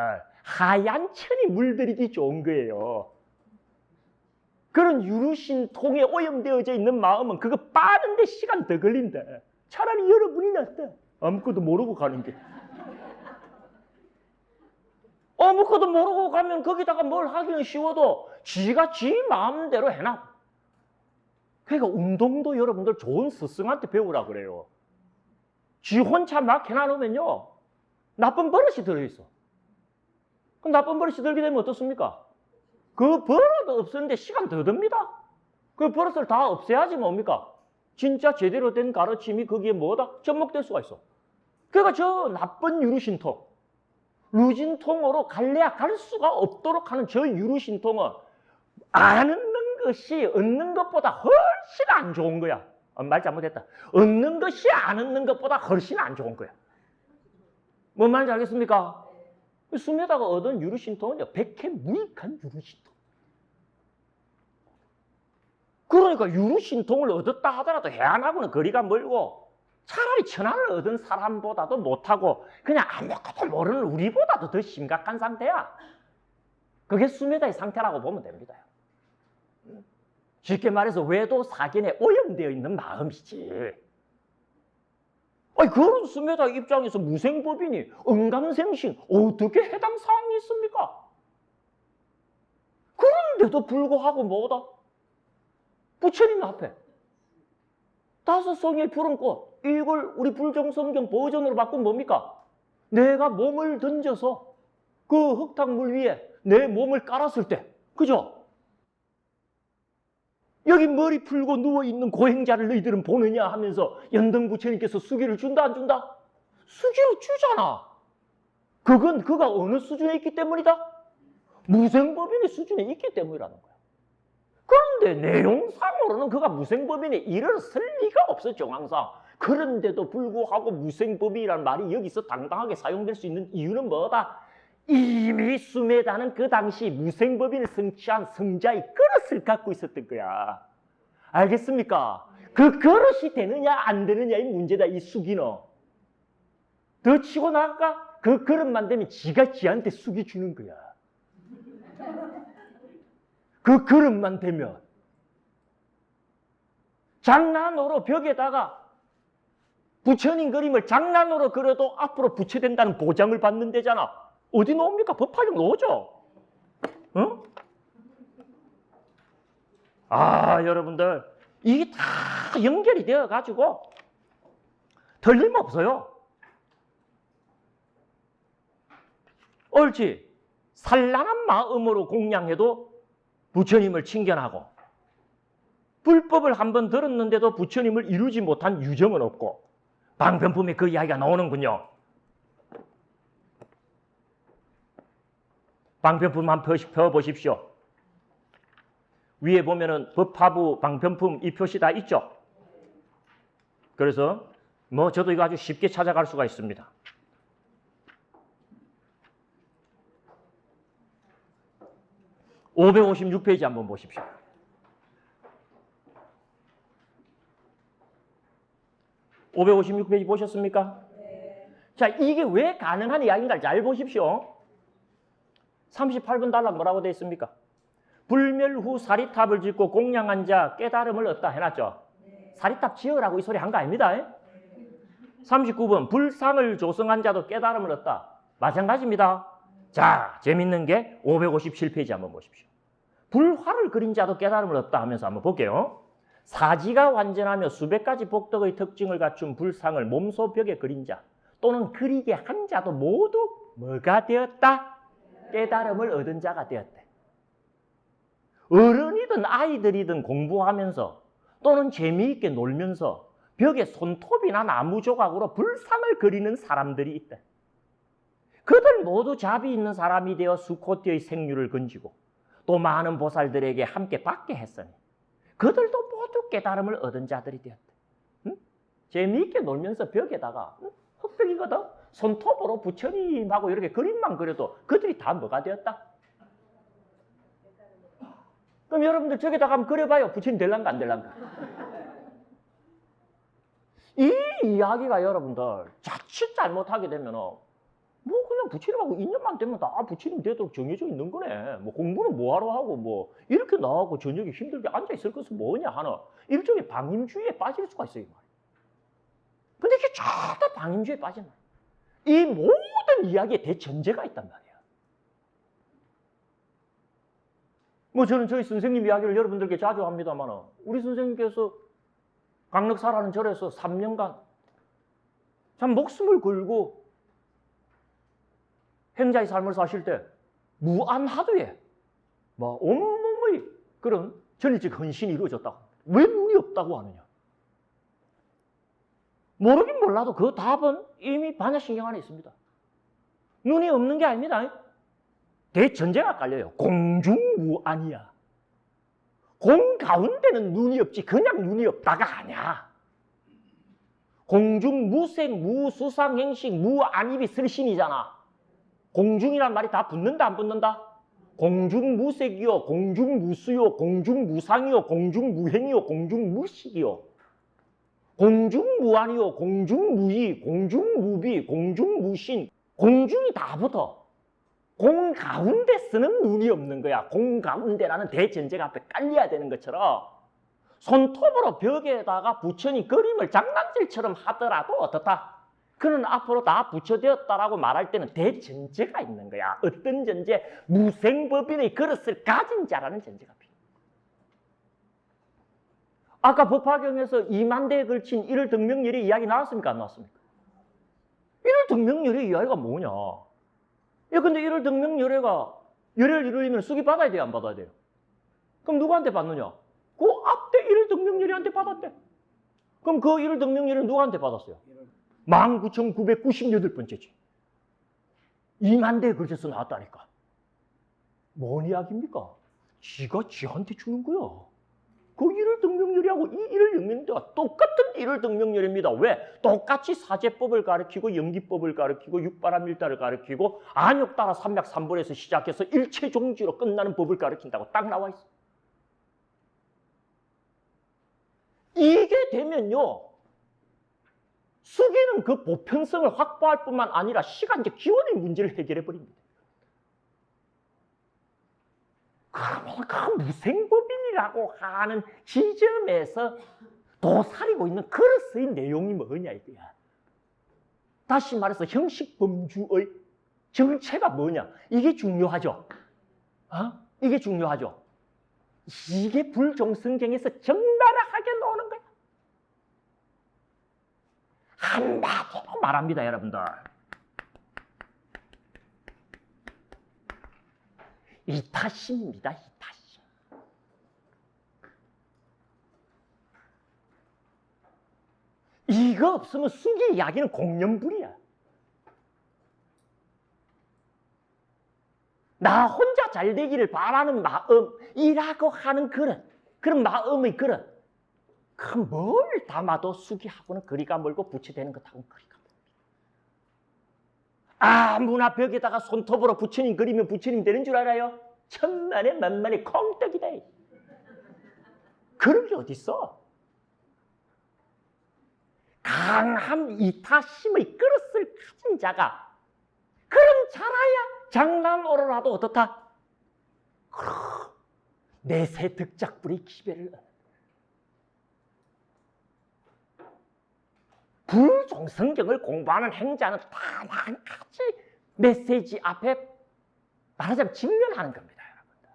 하얀 천이 물들이기 좋은 거예요. 그런 유루신통에 오염되어져 있는 마음은 그거 빠는데 시간 더 걸린다. 차라리 여러분이 낫다. 아무것도 모르고 가는 게. 아무것도 모르고 가면 거기다가 뭘 하기는 쉬워도 지가 지 마음대로 해놔. 그러니까 운동도 여러분들 좋은 스승한테 배우라 그래요. 지 혼자 막 해놔놓으면요. 나쁜 버릇이 들어있어. 그럼 나쁜 버릇이 들게 되면 어떻습니까? 그 버릇 없었는데 시간 더 듭니다. 그 버릇을 다 없애야지 뭡니까? 진짜 제대로 된 가르침이 거기에 뭐다? 접목될 수가 있어. 그러니까 저 나쁜 유루신통, 루진통으로 갈래야 갈 수가 없도록 하는 저 유루신통은 아는 것이 얻는 것보다 훨씬 안 좋은 거야. 말 잘못했다. 얻는 것이 안 얻는 것보다 훨씬 안 좋은 거야. 뭔 말인지 알겠습니까? 수메다가 얻은 유루신통은요, 백해무익한 유루신통. 그러니까 유루신통을 얻었다 하더라도 해안하고는 거리가 멀고 차라리 천안을 얻은 사람보다도 못하고 그냥 아무것도 모르는 우리보다도 더 심각한 상태야. 그게 수메다의 상태라고 보면 됩니다. 쉽게 말해서 외도 사견에 오염되어 있는 마음이지. 아니, 그런 스메다 입장에서 무생법인이 언감생신 어떻게 해당 사항이 있습니까? 그런데도 불구하고 뭐다? 부처님 앞에 다섯 성의 푸른 꽃, 이걸 우리 불정성경 버전으로 바꾸면 뭡니까? 내가 몸을 던져서 그 흙탕물 위에 내 몸을 깔았을 때, 그죠? 여기 머리 풀고 누워있는 고행자를 너희들은 보느냐 하면서 연등 부처님께서 수기를 준다 안 준다? 수기를 주잖아. 그건 그가 어느 수준에 있기 때문이다? 무생법인의 수준에 있기 때문이라는 거야. 그런데 내용상으로는 그가 무생법인에 이르렀을 리가 없었죠, 항상. 그런데도 불구하고 무생법인이라는 말이 여기서 당당하게 사용될 수 있는 이유는 뭐다? 이미 수메다는 그 당시 무생법인을 성취한 성자의 그릇을 갖고 있었던 거야. 알겠습니까? 그 그릇이 되느냐 안 되느냐의 문제다, 이 수기는. 더 치고 나가 그 그릇만 되면 지가 지한테 수기 주는 거야. 그 그릇만 되면. 장난으로 벽에다가 부처님 그림을 장난으로 그려도 앞으로 부처된다는 보장을 받는 데잖아. 어디 나옵니까? 법화경 나오죠? 응? 아, 여러분들, 이게 다 연결이 되어가지고 틀림없어요. 옳지. 산란한 마음으로 공양해도 부처님을 칭견하고, 불법을 한번 들었는데도 부처님을 이루지 못한 유정은 없고, 방편품에 그 이야기가 나오는군요. 방편품 한번 펴보십시오. 위에 보면은 법화부 방편품 이 표시 다 있죠? 그래서 뭐 저도 이거 아주 쉽게 찾아갈 수가 있습니다. (556페이지) 한번 보십시오. (556페이지) 보셨습니까? 네. 자, 이게 왜 가능한 이야기인가 잘 보십시오. 38번 달라 뭐라고 되어 있습니까? 불멸 후 사리탑을 짓고 공양한 자 깨달음을 얻다 해놨죠. 네. 사리탑 지으라고 이 소리 한 거 아닙니다. 네. 39번 불상을 조성한 자도 깨달음을 얻다. 마찬가지입니다. 자, 재밌는 게 557페이지 한번 보십시오. 불화를 그린 자도 깨달음을 얻다 하면서 한번 볼게요. 사지가 완전하며 수백 가지 복덕의 특징을 갖춘 불상을 몸소 벽에 그린 자 또는 그리게 한 자도 모두 뭐가 되었다? 깨달음을 얻은 자가 되었대. 어른이든 아이들이든 공부하면서 또는 재미있게 놀면서 벽에 손톱이나 나무 조각으로 불상을 그리는 사람들이 있대. 그들 모두 자비 있는 사람이 되어 수코티의 생류를 건지고 또 많은 보살들에게 함께 받게 했으니 그들도 모두 깨달음을 얻은 자들이 되었대. 응? 재미있게 놀면서 벽에다가 흑벽이거든? 손톱으로 부처님하고 이렇게 그림만 그려도 그들이 다 뭐가 되었다? 그럼 여러분들 저기다가 한번 그려봐요. 부처님 될란가 안 될란가? 이 이야기가 여러분들 자칫 잘못하게 되면 뭐 그냥 부처님하고 인연만 되면 다 부처님 되도록 정해져 있는 거네. 뭐 공부는 뭐하러 하고 뭐 이렇게 나가고 저녁에 힘들게 앉아있을 것은 뭐냐 하는 일종의 방임주의에 빠질 수가 있어요. 근데 이게 전부 방임주의에 빠진 거예요. 이 모든 이야기에 대전제가 있단 말이야. 뭐 저는 저희 선생님 이야기를 여러분들께 자주 합니다만 우리 선생님께서 강력사라는 절에서 3년간 참 목숨을 걸고 행자의 삶을 사실 때 무안하도에 막 온몸의 그런 전일적 헌신이 이루어졌다고. 왜 눈이 없다고 하느냐? 모르긴 몰라도 그 답은 이미 반야신경 안에 있습니다. 눈이 없는 게 아닙니다. 대전제가 깔려요. 공중무안이야. 공 가운데는 눈이 없지 그냥 눈이 없다가 아니야. 공중무색, 무수상행식, 무안입이 설신이잖아. 공중이란 말이 다 붙는다 안 붙는다? 공중무색이요, 공중무수요, 공중무상이요, 공중무행이요, 공중무식이요. 공중무안이요, 공중무의, 공중무비, 공중무신, 공중이 다 붙어. 공 가운데 쓰는 눈이 없는 거야. 공 가운데라는 대전제가 앞에 깔려야 되는 것처럼 손톱으로 벽에다가 부처님 그림을 장난질처럼 하더라도 어떻다? 그는 앞으로 다 부처되었다라고 말할 때는 대전제가 있는 거야. 어떤 전제? 무생법인의 그릇을 가진 자라는 전제가 필요해. 아까 법화경에서 2만 대에 걸친 일월등명열의 이야기 나왔습니까? 안 나왔습니까? 일월등명열의 이야기가 뭐냐? 근데 일월등명열애가 열애를 이루려면 수기 받아야 돼요? 안 받아야 돼요? 그럼 누구한테 받느냐? 그 앞에 일월등명열애한테 받았대. 그럼 그 일월등명열애는 누구한테 받았어요? 19,998번째지. 2만 대에 걸쳐서 나왔다니까. 뭔 이야기입니까? 지가 지한테 주는 거야. 그 일월등명열애하고 이 일월영명대가 똑같은 일월등명열애입니다. 왜? 똑같이 사제법을 가르치고 연기법을 가르치고 육바람일다를 가르치고 안욕따라 삼맥삼벌에서 시작해서 일체종지로 끝나는 법을 가르친다고 딱 나와 있어. 이게 되면요, 수기는 그 보편성을 확보할 뿐만 아니라 시간적 기원의 문제를 해결해 버립니다. 그러면 그 무생법인이라고 하는 지점에서 도사리고 있는 그릇의 내용이 뭐냐 이거야. 다시 말해서 형식범주의 정체가 뭐냐. 이게 중요하죠. 이게 중요하죠. 이게 불종성경에서 적나라하게 나오는 거야. 한마디로 말합니다, 여러분들. 이타심입니다, 이타심. 이거 없으면 수기 이야기는 공연불이야. 나 혼자 잘 되기를 바라는 마음이라고 하는 그런 마음의 그릇. 뭘 담아도 수기하고는 거리가 멀고 부처되는 것하고는 거리가 멀고. 아무나 벽에다가 손톱으로 부처님 그리면 부처님 되는 줄 알아요? 천만에 만만에 콩떡이다. 그런 게 어딨어? 강한 이타심의 그릇을 가진 자가 그럼 자라야 장난오로라도 어떻다? 내세 득작불의 기별을 불종성경을 공부하는 행자는 단 한 가지 메시지 앞에 말하자면 직면하는 겁니다, 여러분들.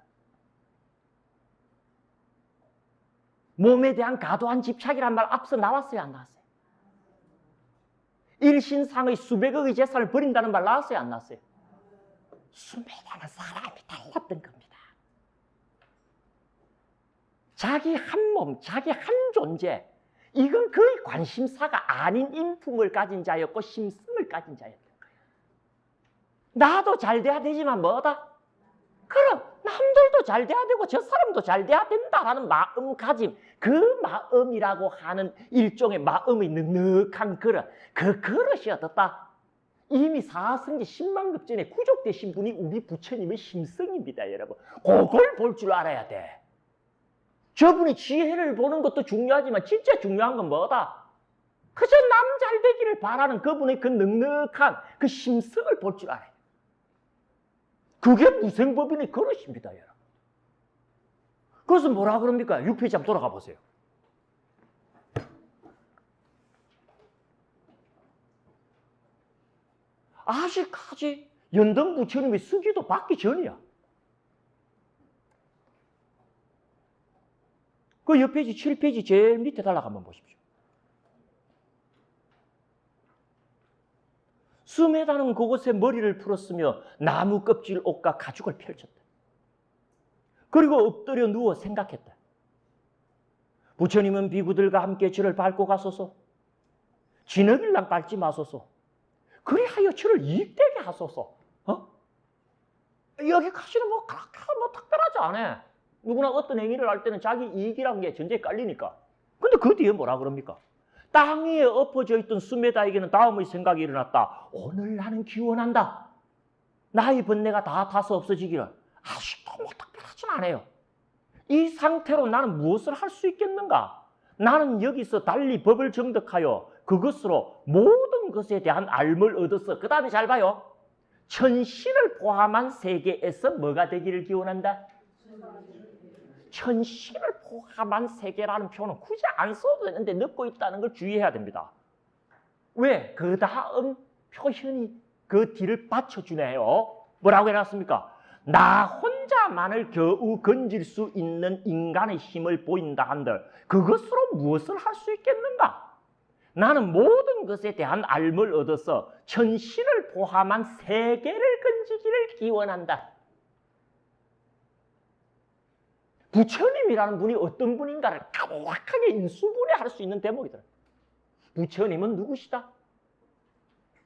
몸에 대한 과도한 집착이란 말 앞서 나왔어요, 안 나왔어요? 일신상의 수백억의 재산을 버린다는 말 나왔어요, 안 나왔어요? 수매라는 사람이 달랐던 겁니다. 자기 한 몸, 자기 한 존재, 이건 거의 관심사가 아닌 인품을 가진 자였고 심성을 가진 자였던 거예요. 나도 잘 돼야 되지만 뭐다? 그럼 남들도 잘 돼야 되고 저 사람도 잘 돼야 된다라는 마음가짐, 그 마음이라고 하는 일종의 마음의 넉넉한 그릇, 그 그릇이 어떻다? 이미 사성제 10만급 전에 구족되신 분이 우리 부처님의 심성입니다, 여러분. 그걸 볼 줄 알아야 돼. 저분이 지혜를 보는 것도 중요하지만 진짜 중요한 건 뭐다? 그저 남 잘 되기를 바라는 그분의 그 넉넉한 그 심성을 볼 줄 알아요. 그게 무생법인의 그릇입니다, 여러분. 그것은 뭐라 그럽니까? 6페이지 한번 돌아가 보세요. 아직까지 연등 부처님의 수기도 받기 전이야. 그 옆 페이지 7페이지 제일 밑에 달라가 한번 보십시오. 수메다는 그곳에 머리를 풀었으며 나무 껍질 옷과 가죽을 펼쳤다. 그리고 엎드려 누워 생각했다. 부처님은 비구들과 함께 저를 밟고 가소서. 지너길랑 밟지 마소서. 그리하여 저를 이익되게 하소서. 여기까지는 뭐 그렇게 특별하지 않아. 누구나 어떤 행위를 할 때는 자기 이익이라는 게 전제에 깔리니까. 근데 그 뒤에 뭐라 그럽니까? 땅 위에 엎어져 있던 수메다에게는 다음의 생각이 일어났다. 오늘 나는 기원한다. 나의 번뇌가 다 타서 없어지기를. 아직도 뭐 특별하진 않아요. 이 상태로 나는 무엇을 할 수 있겠는가? 나는 여기서 달리 법을 정득하여 그것으로 모든 것에 대한 알을 얻어서 그 다음에 잘 봐요. 천시를 포함한 세계에서 뭐가 되기를 기원한다? 천신을 포함한 세계라는 표현은 굳이 안 써도 되는데 넣고 있다는 걸 주의해야 됩니다. 왜? 그 다음 표현이 그 뒤를 받쳐주네요. 뭐라고 해놨습니까? 나 혼자만을 겨우 건질 수 있는 인간의 힘을 보인다 한들 그것으로 무엇을 할 수 있겠는가? 나는 모든 것에 대한 알을 얻어서 천신을 포함한 세계를 건지기를 기원한다. 부처님이라는 분이 어떤 분인가를 정확하게 인수분해할 수 있는 대목이더라. 부처님은 누구시다?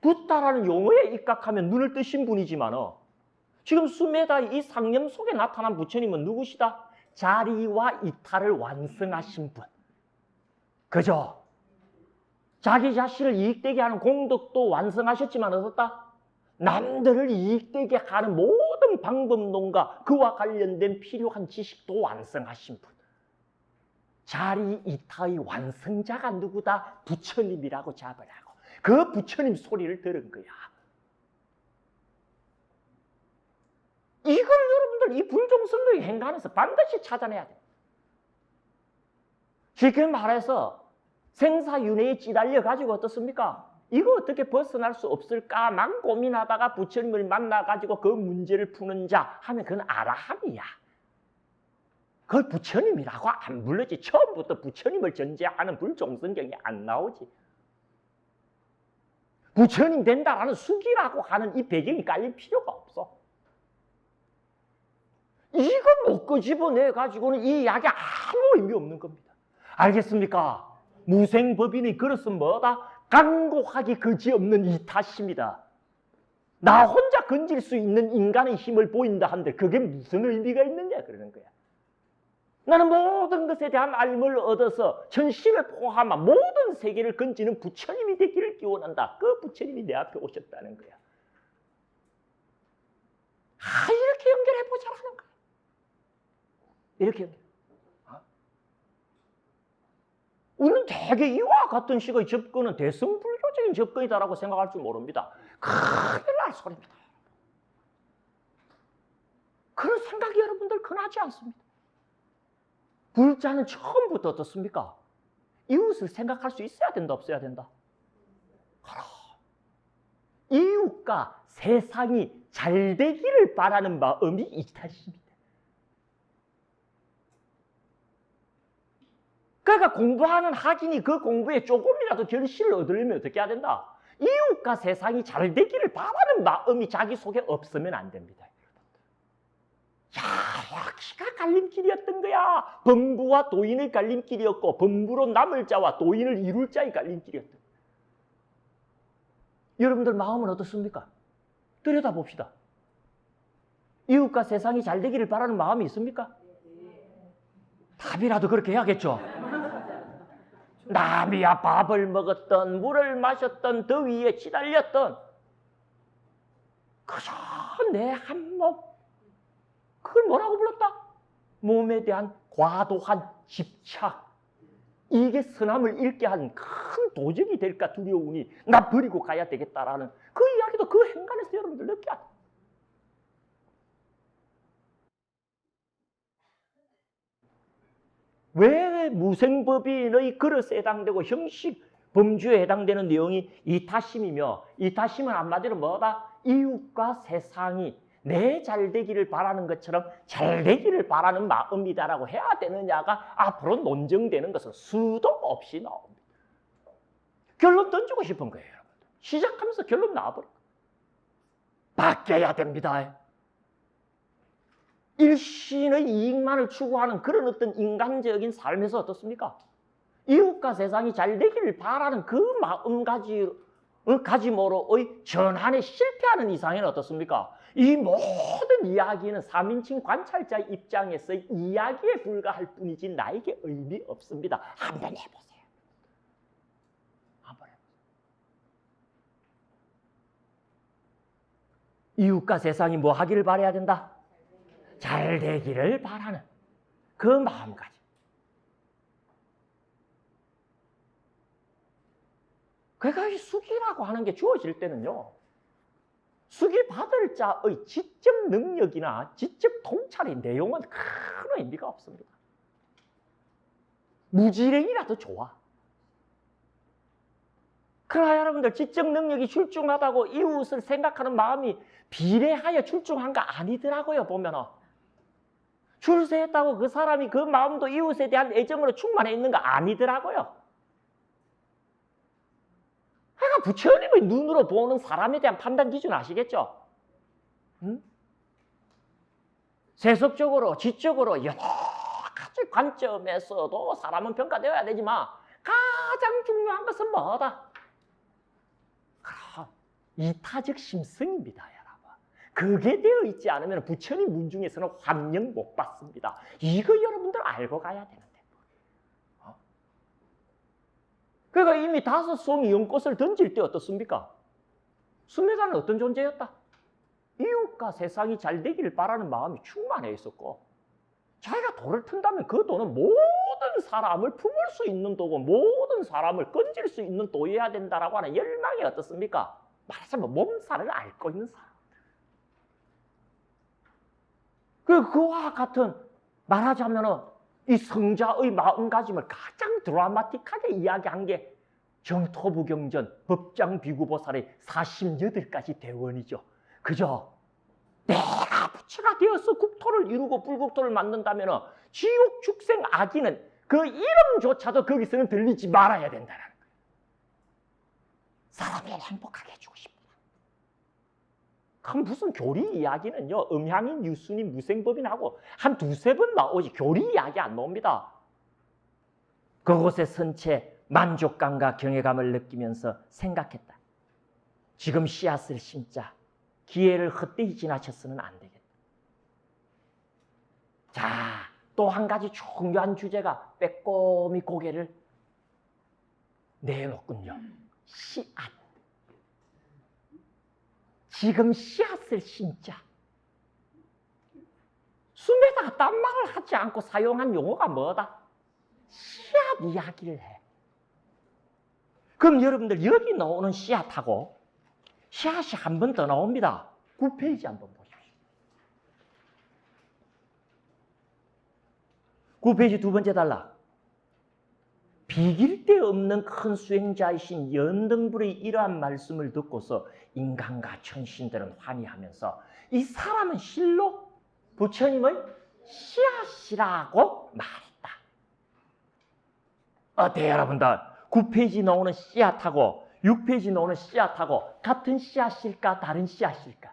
붓다라는 용어에 입각하면 눈을 뜨신 분이지만 지금 수메다의 이 상념 속에 나타난 부처님은 누구시다? 자리와 이타를 완성하신 분. 그죠? 자기 자신을 이익되게 하는 공덕도 완성하셨지만 어떻다? 남들을 이익되게 하는 모든 방법론과 그와 관련된 필요한 지식도 완성하신 분. 자리 이타의 완성자가 누구다? 부처님이라고 잡으라고. 그 부처님 소리를 들은 거야. 이걸 여러분들 이 불종성의 행간에서 반드시 찾아내야 돼. 쉽게 말해서 생사윤회에 찌달려 가지고 어떻습니까? 이거 어떻게 벗어날 수 없을까만 고민하다가 부처님을 만나가지고 그 문제를 푸는 자 하면 그건 아라함이야. 그걸 부처님이라고 안 불러지. 처음부터 부처님을 전제하는 불종성경이 안 나오지. 부처님 된다라는 숙이라고 하는 이 배경이 깔릴 필요가 없어. 이걸 못 끄집어내가지고는 이 이야기 아무 의미 없는 겁니다. 알겠습니까? 무생법인이 그릇은 뭐다? 간곡하기 그지없는 이타심이다. 나 혼자 건질 수 있는 인간의 힘을 보인다 한데 그게 무슨 의미가 있느냐 그러는 거야. 나는 모든 것에 대한 알을 얻어서 전신을 포함한 모든 세계를 건지는 부처님이 되기를 기원한다. 그 부처님이 내 앞에 오셨다는 거야. 이렇게 연결해보자라는 거야. 이렇게 연결. 우리는 되게 이와 같은 식의 접근은 대승불교적인 접근이다라고 생각할 줄 모릅니다. 큰일 날 소리입니다. 그런 생각이 여러분들 흔하지 않습니다. 불자는 처음부터 어떻습니까? 이웃을 생각할 수 있어야 된다, 없어야 된다? 이웃과 세상이 잘 되기를 바라는 마음이 이타심이다. 그러니까 공부하는 학인이 그 공부에 조금이라도 결실을 얻으려면 어떻게 해야 된다? 이웃과 세상이 잘 되기를 바라는 마음이 자기 속에 없으면 안 됩니다. 야, 역시가 갈림길이었던 거야. 범부와 도인의 갈림길이었고 범부로 남을 자와 도인을 이룰 자의 갈림길이었던 거야. 여러분들 마음은 어떻습니까? 들여다봅시다. 이웃과 세상이 잘 되기를 바라는 마음이 있습니까? 답이라도 그렇게 해야겠죠. 남이야 밥을 먹었던 물을 마셨던 더위에 시달렸던 그저 내 한 몸, 그걸 뭐라고 불렀다? 몸에 대한 과도한 집착. 이게 선함을 잃게 한 큰 도적이 될까 두려우니 나 버리고 가야 되겠다라는 그 이야기도 그 행간에서 여러분들 느껴야 돼. 왜 무생법인의 그릇에 해당되고 형식 범주에 해당되는 내용이 이타심이며 이타심은 한마디로 뭐다? 이웃과 세상이 내 잘되기를 바라는 것처럼 잘되기를 바라는 마음이다라고 해야 되느냐가 앞으로 논쟁되는 것은 수도 없이 나옵니다. 결론 던지고 싶은 거예요. 여러분. 시작하면서 결론 나와버려. 바뀌어야 됩니다. 일신의 이익만을 추구하는 그런 어떤 인간적인 삶에서 어떻습니까? 이웃과 세상이 잘 되기를 바라는 그 마음가짐으로의 전환에 실패하는 이상에는 어떻습니까? 이 모든 이야기는 3인칭 관찰자의 입장에서의 이야기에 불과할 뿐이지 나에게 의미 없습니다. 한번 해보세요. 한번 해보세요. 이웃과 세상이 뭐 하기를 바라야 된다? 잘 되기를 바라는 그 마음가짐. 그러니까 이 숙이라고 하는 게 주어질 때는요. 숙이 받을 자의 지적 능력이나 지적 통찰의 내용은 큰 의미가 없습니다. 무지랭이라도 좋아. 그러나 여러분들 지적 능력이 출중하다고 이웃을 생각하는 마음이 비례하여 출중한 거 아니더라고요. 보면은 출세했다고 그 사람이 그 마음도 이웃에 대한 애정으로 충만해 있는 거 아니더라고요. 그러니까 부처님의 눈으로 보는 사람에 대한 판단 기준 아시겠죠? 응? 세속적으로, 지적으로 여러 가지 관점에서도 사람은 평가되어야 되지만 가장 중요한 것은 뭐다? 그럼 이타적 심성입니다, 여러분. 그게 되어 있지 않으면 부처님 문중에서는 환영 못 받습니다. 이거 여러분들 알고 가야 되는데. 그러니까 이미 5송이 연꽃을 던질 때 어떻습니까? 수메다는 어떤 존재였다? 이웃과 세상이 잘 되기를 바라는 마음이 충만해 있었고 자기가 돌을 튼다면 그 돌은 모든 사람을 품을 수 있는 도고 모든 사람을 건질 수 있는 도여야 된다라고 하는 열망이 어떻습니까? 말하자면 몸살을 앓고 있는 사람. 그와 같은 말하자면 이 성자의 마음가짐을 가장 드라마틱하게 이야기한 게 정토부경전 법장비구보살의 48가지 대원이죠. 그죠? 내가 부처가 되어서 국토를 이루고 불국토를 만든다면 지옥 축생 아기는 그 이름조차도 거기서는 들리지 말아야 된다는 거예요. 사람을 행복하게 해주고 싶다. 그럼 무슨 교리 이야기는요. 음향인, 유순인, 무생법인하고 한 2-3번 나오지 교리 이야기 안 나옵니다. 그곳에 선 채 만족감과 경외감을 느끼면서 생각했다. 지금 씨앗을 심자. 기회를 헛되이 지나쳐서는 안 되겠다. 자, 또 한 가지 중요한 주제가 빼꼼히 고개를 내놓군요. 씨앗. 지금 씨앗을 심자. 숨에다가 딴 말을 하지 않고 사용한 용어가 뭐다? 씨앗 이야기를 해. 그럼 여러분들 여기 나오는 씨앗하고 씨앗이 한 번 더 나옵니다. 9페이지 한번 보십시오. 9페이지 2번째 단락. 비길 데 없는 큰 수행자이신 연등불의 이러한 말씀을 듣고서 인간과 천신들은 환희하면서 이 사람은 실로 부처님의 씨앗이라고 말했다. 어때요, 여러분들? 9페이지 나오는 씨앗하고 6페이지 나오는 씨앗하고 같은 씨앗일까 다른 씨앗일까?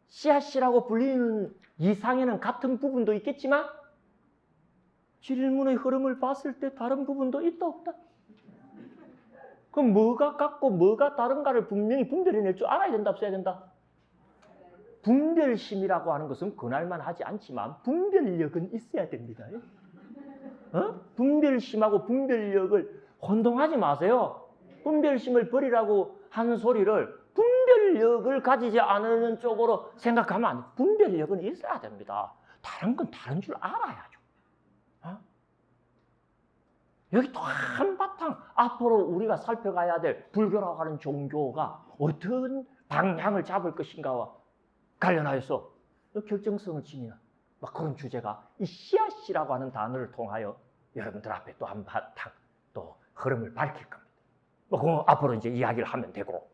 씨앗이라고 불리는 이상에는 같은 부분도 있겠지만 질문의 흐름을 봤을 때 다른 부분도 있다 없다? 그럼 뭐가 같고 뭐가 다른가를 분명히 분별해낼 줄 알아야 된다 없어야 된다? 분별심이라고 하는 것은 그날만 하지 않지만 분별력은 있어야 됩니다. 분별심하고 분별력을 혼동하지 마세요. 분별심을 버리라고 하는 소리를 분별력을 가지지 않는 쪽으로 생각하면 안 돼요. 분별력은 있어야 됩니다. 다른 건 다른 줄 알아야죠. 여기 또 한바탕 앞으로 우리가 살펴가야 될 불교라고 하는 종교가 어떤 방향을 잡을 것인가와 관련하여서 결정성을 지니는 막 그런 주제가 이 씨앗이라고 하는 단어를 통하여 여러분들 앞에 또 한바탕 또 흐름을 밝힐 겁니다. 뭐 그거 앞으로 이제 이야기를 하면 되고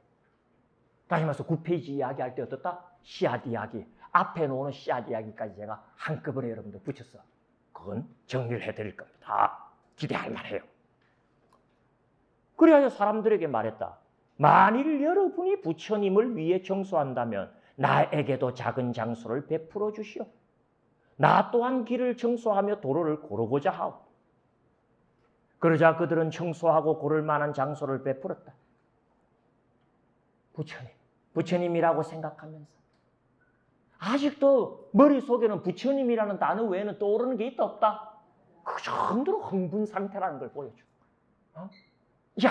다시 말해서 9페이지 이야기할 때 어떻다? 씨앗 이야기 앞에 놓는 씨앗 이야기까지 제가 한꺼번에 여러분들 붙여서 그건 정리를 해드릴 겁니다. 기대할 만해요. 그래야 사람들에게 말했다. 만일 여러분이 부처님을 위해 정수한다면 나에게도 작은 장수를 베풀어 주시오. 나 또한 길을 청소하며 도로를 고르고자 하오. 그러자 그들은 청소하고 고를 만한 장소를 베풀었다. 부처님이라고 생각하면서 아직도 머릿속에는 부처님이라는 단어 외에는 떠오르는 게 있다 없다? 그 정도로 흥분 상태라는 걸 보여줘. 야,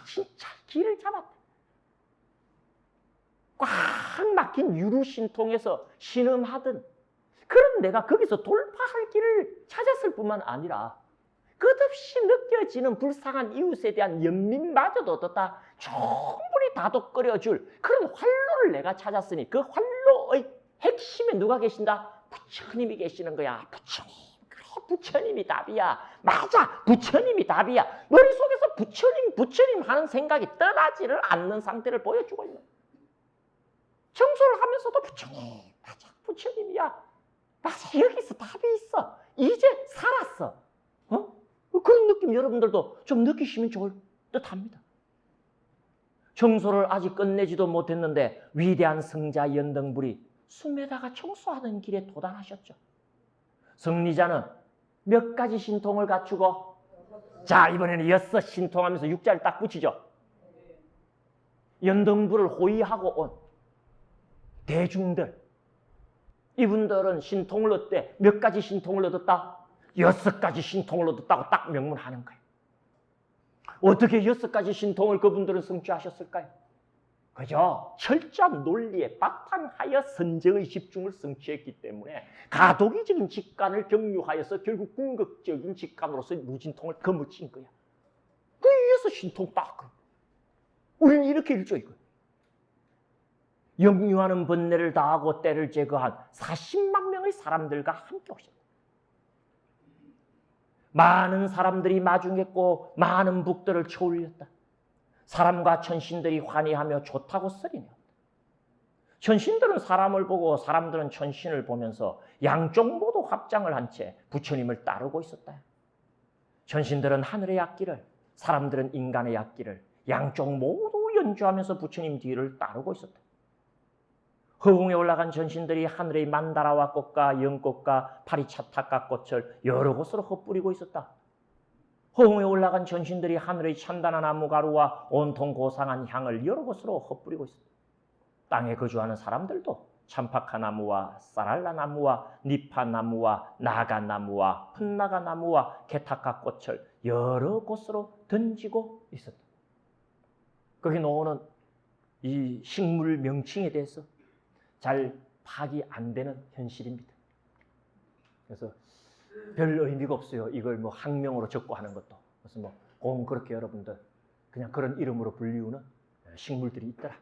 진짜 길을 잡았다. 꽉 막힌 유루신통에서 신음하던 그런 내가 거기서 돌파할 길을 찾았을 뿐만 아니라 끝없이 느껴지는 불쌍한 이웃에 대한 연민마저도 어떻다? 충분히 다독거려줄 그런 활로를 내가 찾았으니 그 활로의 핵심에 누가 계신다? 부처님이 계시는 거야. 부처님. 그래, 부처님이 답이야. 맞아. 부처님이 답이야. 머릿속에서 부처님 하는 생각이 떠나지를 않는 상태를 보여주고 있는 거야. 청소를 하면서도 부처님, 맞아. 부처님이야. 맞아. 여기서 답이 있어. 이제 살았어. 그런 느낌 여러분들도 좀 느끼시면 좋을 듯합니다. 청소를 아직 끝내지도 못했는데 위대한 성자 연등불이 숨에다가 청소하던 길에 도달하셨죠. 승리자는 몇 가지 신통을 갖추고, 자, 이번에는 6 신통하면서 6자를 딱 붙이죠. 연등불을 호위하고 온 대중들, 이분들은 신통을 얻되 몇 가지 신통을 얻었다? 6가지 신통을 얻었다고 딱 명문하는 거예요. 어떻게 6가지 신통을 그분들은 성취하셨을까요? 그죠? 철저한 논리에 바탕하여 선정의 집중을 성취했기 때문에 가독이적인 직관을 경유하여서 결국 궁극적인 직관으로서 무진통을 거머쥔 거야. 그 위해서 신통 딱. 우리는 이렇게 읽죠, 이거. 역류하는 번뇌를 다하고 때를 제거한 40만 명의 사람들과 함께 오셨다. 많은 사람들이 마중했고 많은 북들을 쳐올렸다. 사람과 천신들이 환희하며 좋다고 소리내었다. 천신들은 사람을 보고 사람들은 천신을 보면서 양쪽 모두 합장을 한 채 부처님을 따르고 있었다. 천신들은 하늘의 악기를, 사람들은 인간의 악기를 양쪽 모두 연주하면서 부처님 뒤를 따르고 있었다. 허공에 올라간 천신들이 하늘의 만다라와 꽃과 연꽃과 파리차타카 꽃을 여러 곳으로 흩뿌리고 있었다. 허공에 올라간 천신들이 하늘의 찬단한 나무가루와 온통 고상한 향을 여러 곳으로 흩뿌리고 있었다. 땅에 거주하는 사람들도 참파카나무와 사랄라나무와 니파나무와 나가나무와 풋나가나무와 게타카 꽃을 여러 곳으로 던지고 있었다. 거기 나오는 이 식물 명칭에 대해서 잘 파악이 안 되는 현실입니다. 그래서 별 의미가 없어요. 이걸 뭐 학명으로 적고 하는 것도. 그래서 뭐 그렇게 여러분들 그냥 그런 이름으로 불리우는 식물들이 있더라.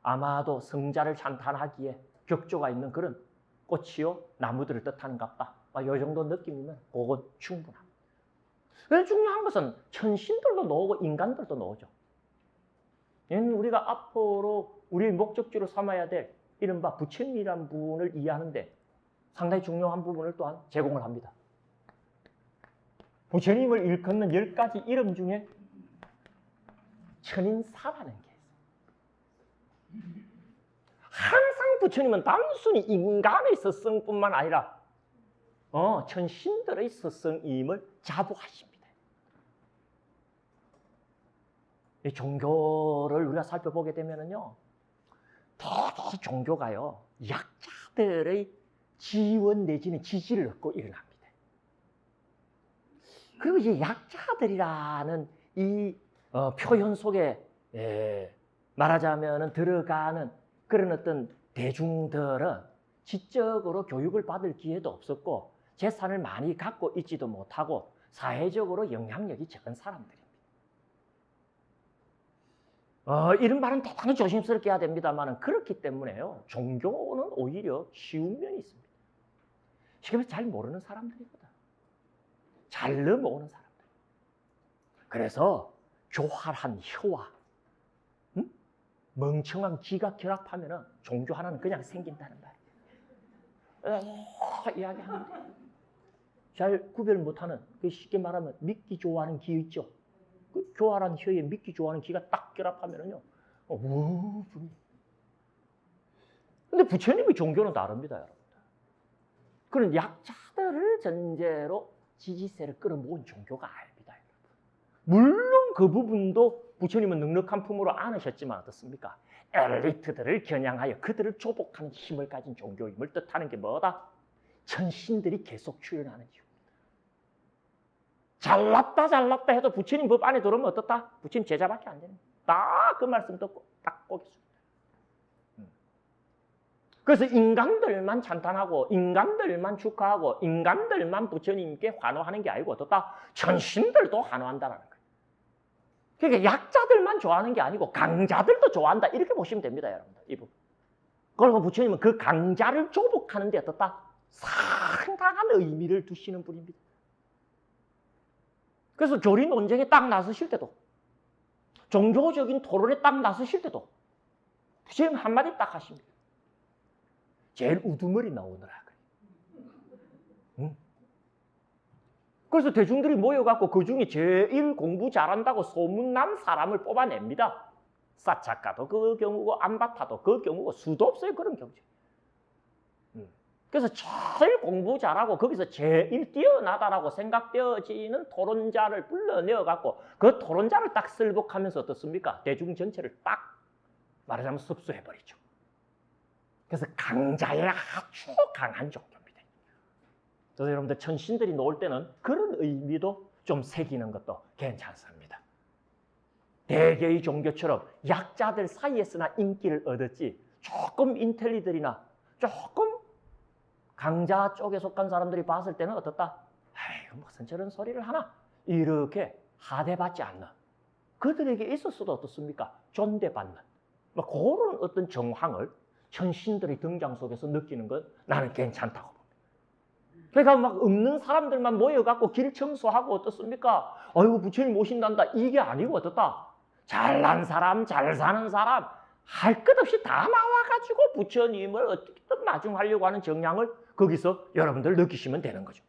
아마도 성자를 찬탄하기에 격조가 있는 그런 꽃이요 나무들을 뜻하는갑다. 이 정도 느낌이면 그건 충분합니다. 그래서 중요한 것은 천신들도 나오고 인간들도 나오죠. 얘는 우리가 앞으로 우리의 목적지로 삼아야 될 이른바 부처님이라는 분을 이해하는데 상당히 중요한 부분을 또한 제공을 합니다. 부처님을 일컫는 10가지 이름 중에 천인사라는 게 있어요. 항상 부처님은 단순히 인간의 스승뿐만 아니라 천신들의 스승임을 자부하십니다. 이 종교를 우리가 살펴보게 되면요, 대개 종교가요 약자들의 지원 내지는 지지를 얻고 일어납니다. 그리고 이제 약자들이라는 이 표현 속에 말하자면 들어가는 그런 어떤 대중들은 지적으로 교육을 받을 기회도 없었고 재산을 많이 갖고 있지도 못하고 사회적으로 영향력이 적은 사람들입니다. 이런 말은 대단히 조심스럽게 해야 됩니다만 그렇기 때문에요. 종교는 오히려 쉬운 면이 있습니다. 지금 잘 모르는 사람들이거든. 잘 넘어오는 사람들. 그래서 교활한 혀와 멍청한 기가 결합하면 종교 하나는 그냥 생긴다는 말이에요. 이야기하는데 잘 구별 못하는, 쉽게 말하면 믿기 좋아하는 기 있죠. 그 교활한 혀에 믿기 좋아하는 기가 딱 결합하면요, 근데 부처님의 종교는 다릅니다, 여러분들. 그런 약자들을 전제로 지지세를 끌어모은 종교가 아닙니다, 여러분. 물론 그 부분도 부처님은 넉넉한 품으로 안으셨지만 어떻습니까? 엘리트들을 겨냥하여 그들을 조복하는 힘을 가진 종교임을 뜻하는 게 뭐다? 천신들이 계속 출현하는 이유입니다. 잘났다 해도 부처님 법 안에 들어오면 어떻다? 부처님 제자밖에 안 됩니다. 딱 그 말씀 듣고 딱 거기서. 그래서 인간들만 찬탄하고 인간들만 축하하고 인간들만 부처님께 환호하는 게 아니고 어떻다? 천신들도 환호한다는 거예요. 그러니까 약자들만 좋아하는 게 아니고 강자들도 좋아한다, 이렇게 보시면 됩니다, 여러분들. 이 부분. 그리고 부처님은 그 강자를 조복하는 데 어떻다? 상당한 의미를 두시는 분입니다. 그래서 교리 논쟁에 딱 나서실 때도, 종교적인 토론에 딱 나서실 때도 부처님 한마디 딱 하십니다. 제일 우두머리 나오느라 그래. 응? 그래서 대중들이 모여갖고 그 중에 제일 공부 잘한다고 소문난 사람을 뽑아냅니다. 사차카도 그 경우고 안바타도 그 경우고 수도 없어요. 그런 경우죠. 그래서 제일 공부 잘하고 거기서 제일 뛰어나다라고 생각되어지는 토론자를 불러내어갖고 그 토론자를 딱 설복하면서 어떻습니까? 대중 전체를 딱 말하자면 섭수해버리죠. 그래서 강자의 아주 강한 종교입니다. 그래서 여러분들 천신들이 놓을 때는 그런 의미도 좀 새기는 것도 괜찮습니다. 대개의 종교처럼 약자들 사이에서나 인기를 얻었지 조금 인텔리들이나 조금 강자 쪽에 속한 사람들이 봤을 때는 어떻다? 아이고 무슨 저런 소리를 하나? 이렇게 하대받지 않는 그들에게 있어서도 어떻습니까? 존대받는 그런 어떤 정황을 천신들의 등장 속에서 느끼는 건 나는 괜찮다고 봅니다. 그러니까 막 없는 사람들만 모여갖고 길 청소하고 어떻습니까? 아이고 부처님 오신단다 이게 아니고 어떻다? 잘난 사람, 잘 사는 사람 할 것 없이 다 나와가지고 부처님을 어떻게든 마중하려고 하는 정량을 거기서 여러분들 느끼시면 되는 거죠.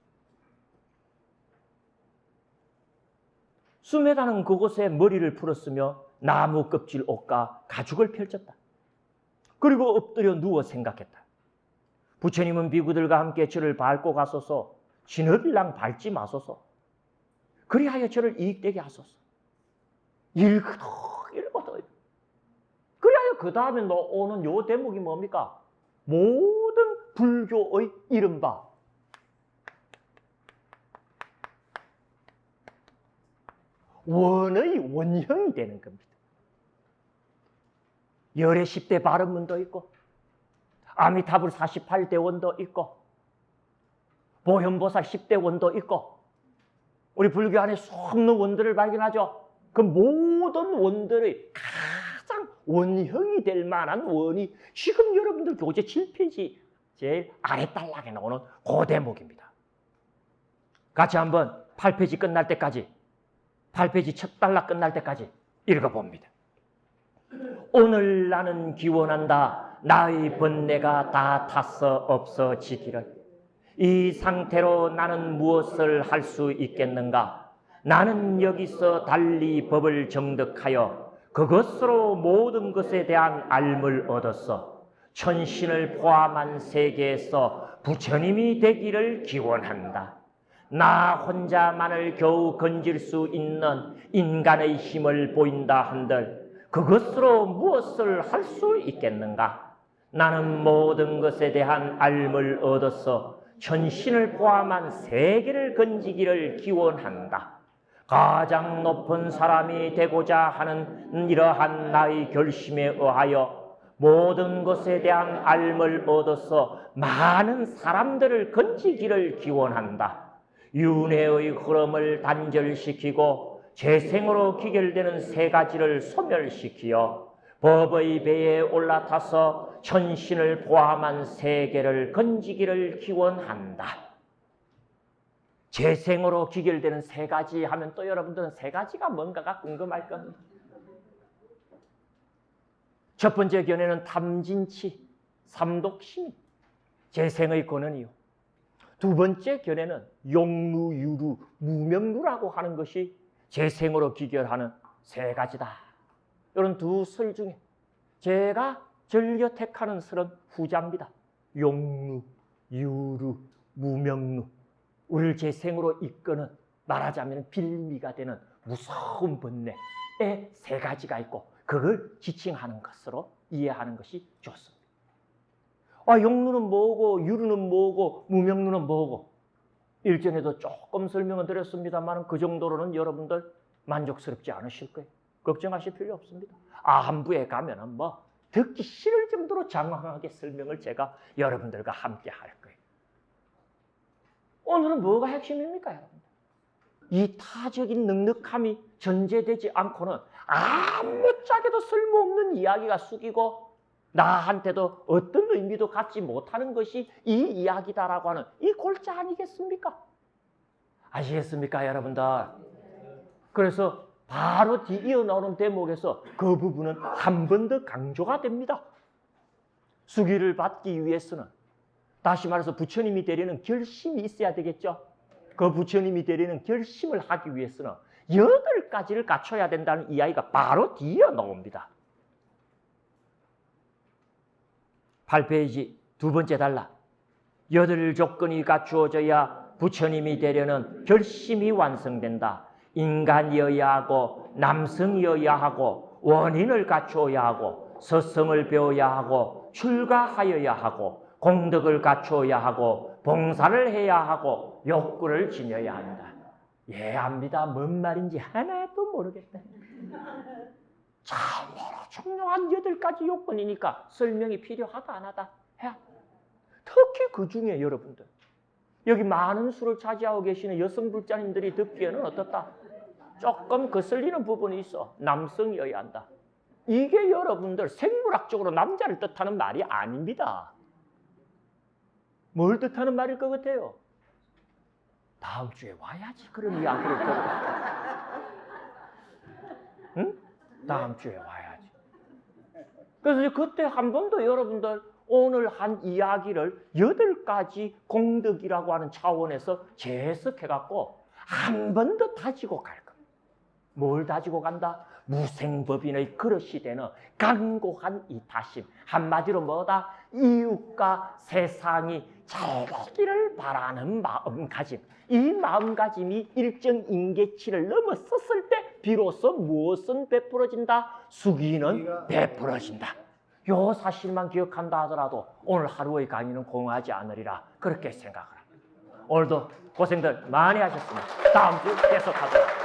수메다는 그곳에 머리를 풀었으며 나무 껍질 옷과 가죽을 펼쳤다. 그리고 엎드려 누워 생각했다. 부처님은 비구들과 함께 저를 밟고 가소서 진흙일랑 밟지 마소서 그리하여 저를 이익되게 하소서 일거더 그리하여 그 다음에 오는 요 대목이 뭡니까? 모든 불교의 이른바 원의 원형이 되는 겁니다. 열의 10대 발음문도 있고 아미타불 48대 원도 있고 보현보살 10대 원도 있고 우리 불교 안에 수없는 원들을 발견하죠. 그 모든 원들의 가장 원형이 될 만한 원이 지금 여러분들 교재 7페이지 제일 아랫단락에 나오는 그 대목입니다. 같이 한번 8페이지 끝날 때까지 8페이지 첫 단락 끝날 때까지 읽어봅니다. 오늘 나는 기원한다. 나의 번뇌가 다 타서 없어지기를. 이 상태로 나는 무엇을 할 수 있겠는가? 나는 여기서 달리 법을 정득하여 그것으로 모든 것에 대한 알을 얻었어. 천신을 포함한 세계에서 부처님이 되기를 기원한다. 나 혼자만을 겨우 건질 수 있는 인간의 힘을 보인다 한들 그것으로 무엇을 할 수 있겠는가? 나는 모든 것에 대한 알을 얻어서 천신을 포함한 세계를 건지기를 기원한다. 가장 높은 사람이 되고자 하는 이러한 나의 결심에 의하여 모든 것에 대한 알을 얻어서 많은 사람들을 건지기를 기원한다. 윤회의 흐름을 단절시키고 재생으로 기결되는 세 가지를 소멸시키어 법의 배에 올라타서 천신을 포함한 세계를 건지기를 기원한다. 재생으로 기결되는 세 가지 하면 또 여러분들은 세 가지가 뭔가가 궁금할 겁니다. 첫 번째 견해는 탐진치, 삼독심이 재생의 근원이요. 두 번째 견해는 용루, 유루, 무명루라고 하는 것이 재생으로 기결하는 세 가지다. 이런 두 설 중에 제가 즐겨 택하는 설은 후자입니다. 용루, 유루, 무명루. 우리를 재생으로 이끄는 말하자면 빌미가 되는 무서운 번뇌의 세 가지가 있고 그걸 지칭하는 것으로 이해하는 것이 좋습니다. 용루는 뭐고 유루는 뭐고 무명루는 뭐고 일전에도 조금 설명을 드렸습니다만 그 정도로는 여러분들 만족스럽지 않으실 거예요. 걱정하실 필요 없습니다. 아한부에 가면은 듣기 싫을 정도로 장황하게 설명을 제가 여러분들과 함께 할 거예요. 오늘은 뭐가 핵심입니까, 여러분들? 이 타적인 넉넉함이 전제되지 않고는 아무짝에도 쓸모없는 이야기가 숙이고 나한테도 어떤 의미도 갖지 못하는 것이 이 이야기다라고 하는 이 골자 아니겠습니까? 아시겠습니까, 여러분들? 그래서 바로 뒤이어 나오는 대목에서 그 부분은 한 번 더 강조가 됩니다. 수기를 받기 위해서는 다시 말해서 부처님이 되려는 결심이 있어야 되겠죠. 그 부처님이 되려는 결심을 하기 위해서는 8가지를 갖춰야 된다는 이야기가 바로 뒤이어 나옵니다. 8페이지 두 번째 단락. 8조건이 갖추어져야 부처님이 되려는 결심이 완성된다. 인간이어야 하고 남성이어야 하고 원인을 갖추어야 하고 서성을 배워야 하고 출가하여야 하고 공덕을 갖추어야 하고 봉사를 해야 하고 욕구를 지녀야 한다. 이해합니다. 뭔 말인지 하나도 모르겠다. 참으로 중요한 8가지 요건이니까 설명이 필요하다 안 하다 해야. 특히 그 중에 여러분들 여기 많은 수를 차지하고 계시는 여성 불자님들이 듣기에는 어떻다? 조금 거슬리는 부분이 있어. 남성이어야 한다. 이게 여러분들 생물학적으로 남자를 뜻하는 말이 아닙니다. 뭘 뜻하는 말일 것 같아요? 다음 주에 와야지 그런 이야기를 들어. 응? 다음 주에 와야지. 그래서 그때 한 번 더 여러분들 오늘 한 이야기를 8가지 공덕이라고 하는 차원에서 재해석해갖고 한 번 더 다지고 갈 겁니다. 뭘 다지고 간다? 무생법인의 그릇이 되는 강고한 이 다심. 한마디로 뭐다? 이웃과 세상이 잘 되기를 바라는 마음가짐. 이 마음가짐이 일정 인계치를 넘어섰을 때 비로소 무엇은 베풀어진다? 수기는 베풀어진다. 요 사실만 기억한다 하더라도 오늘 하루의 강의는 공하지 않으리라 그렇게 생각을 합니다. 오늘도 고생들 많이 하셨습니다. 다음 주 계속하도록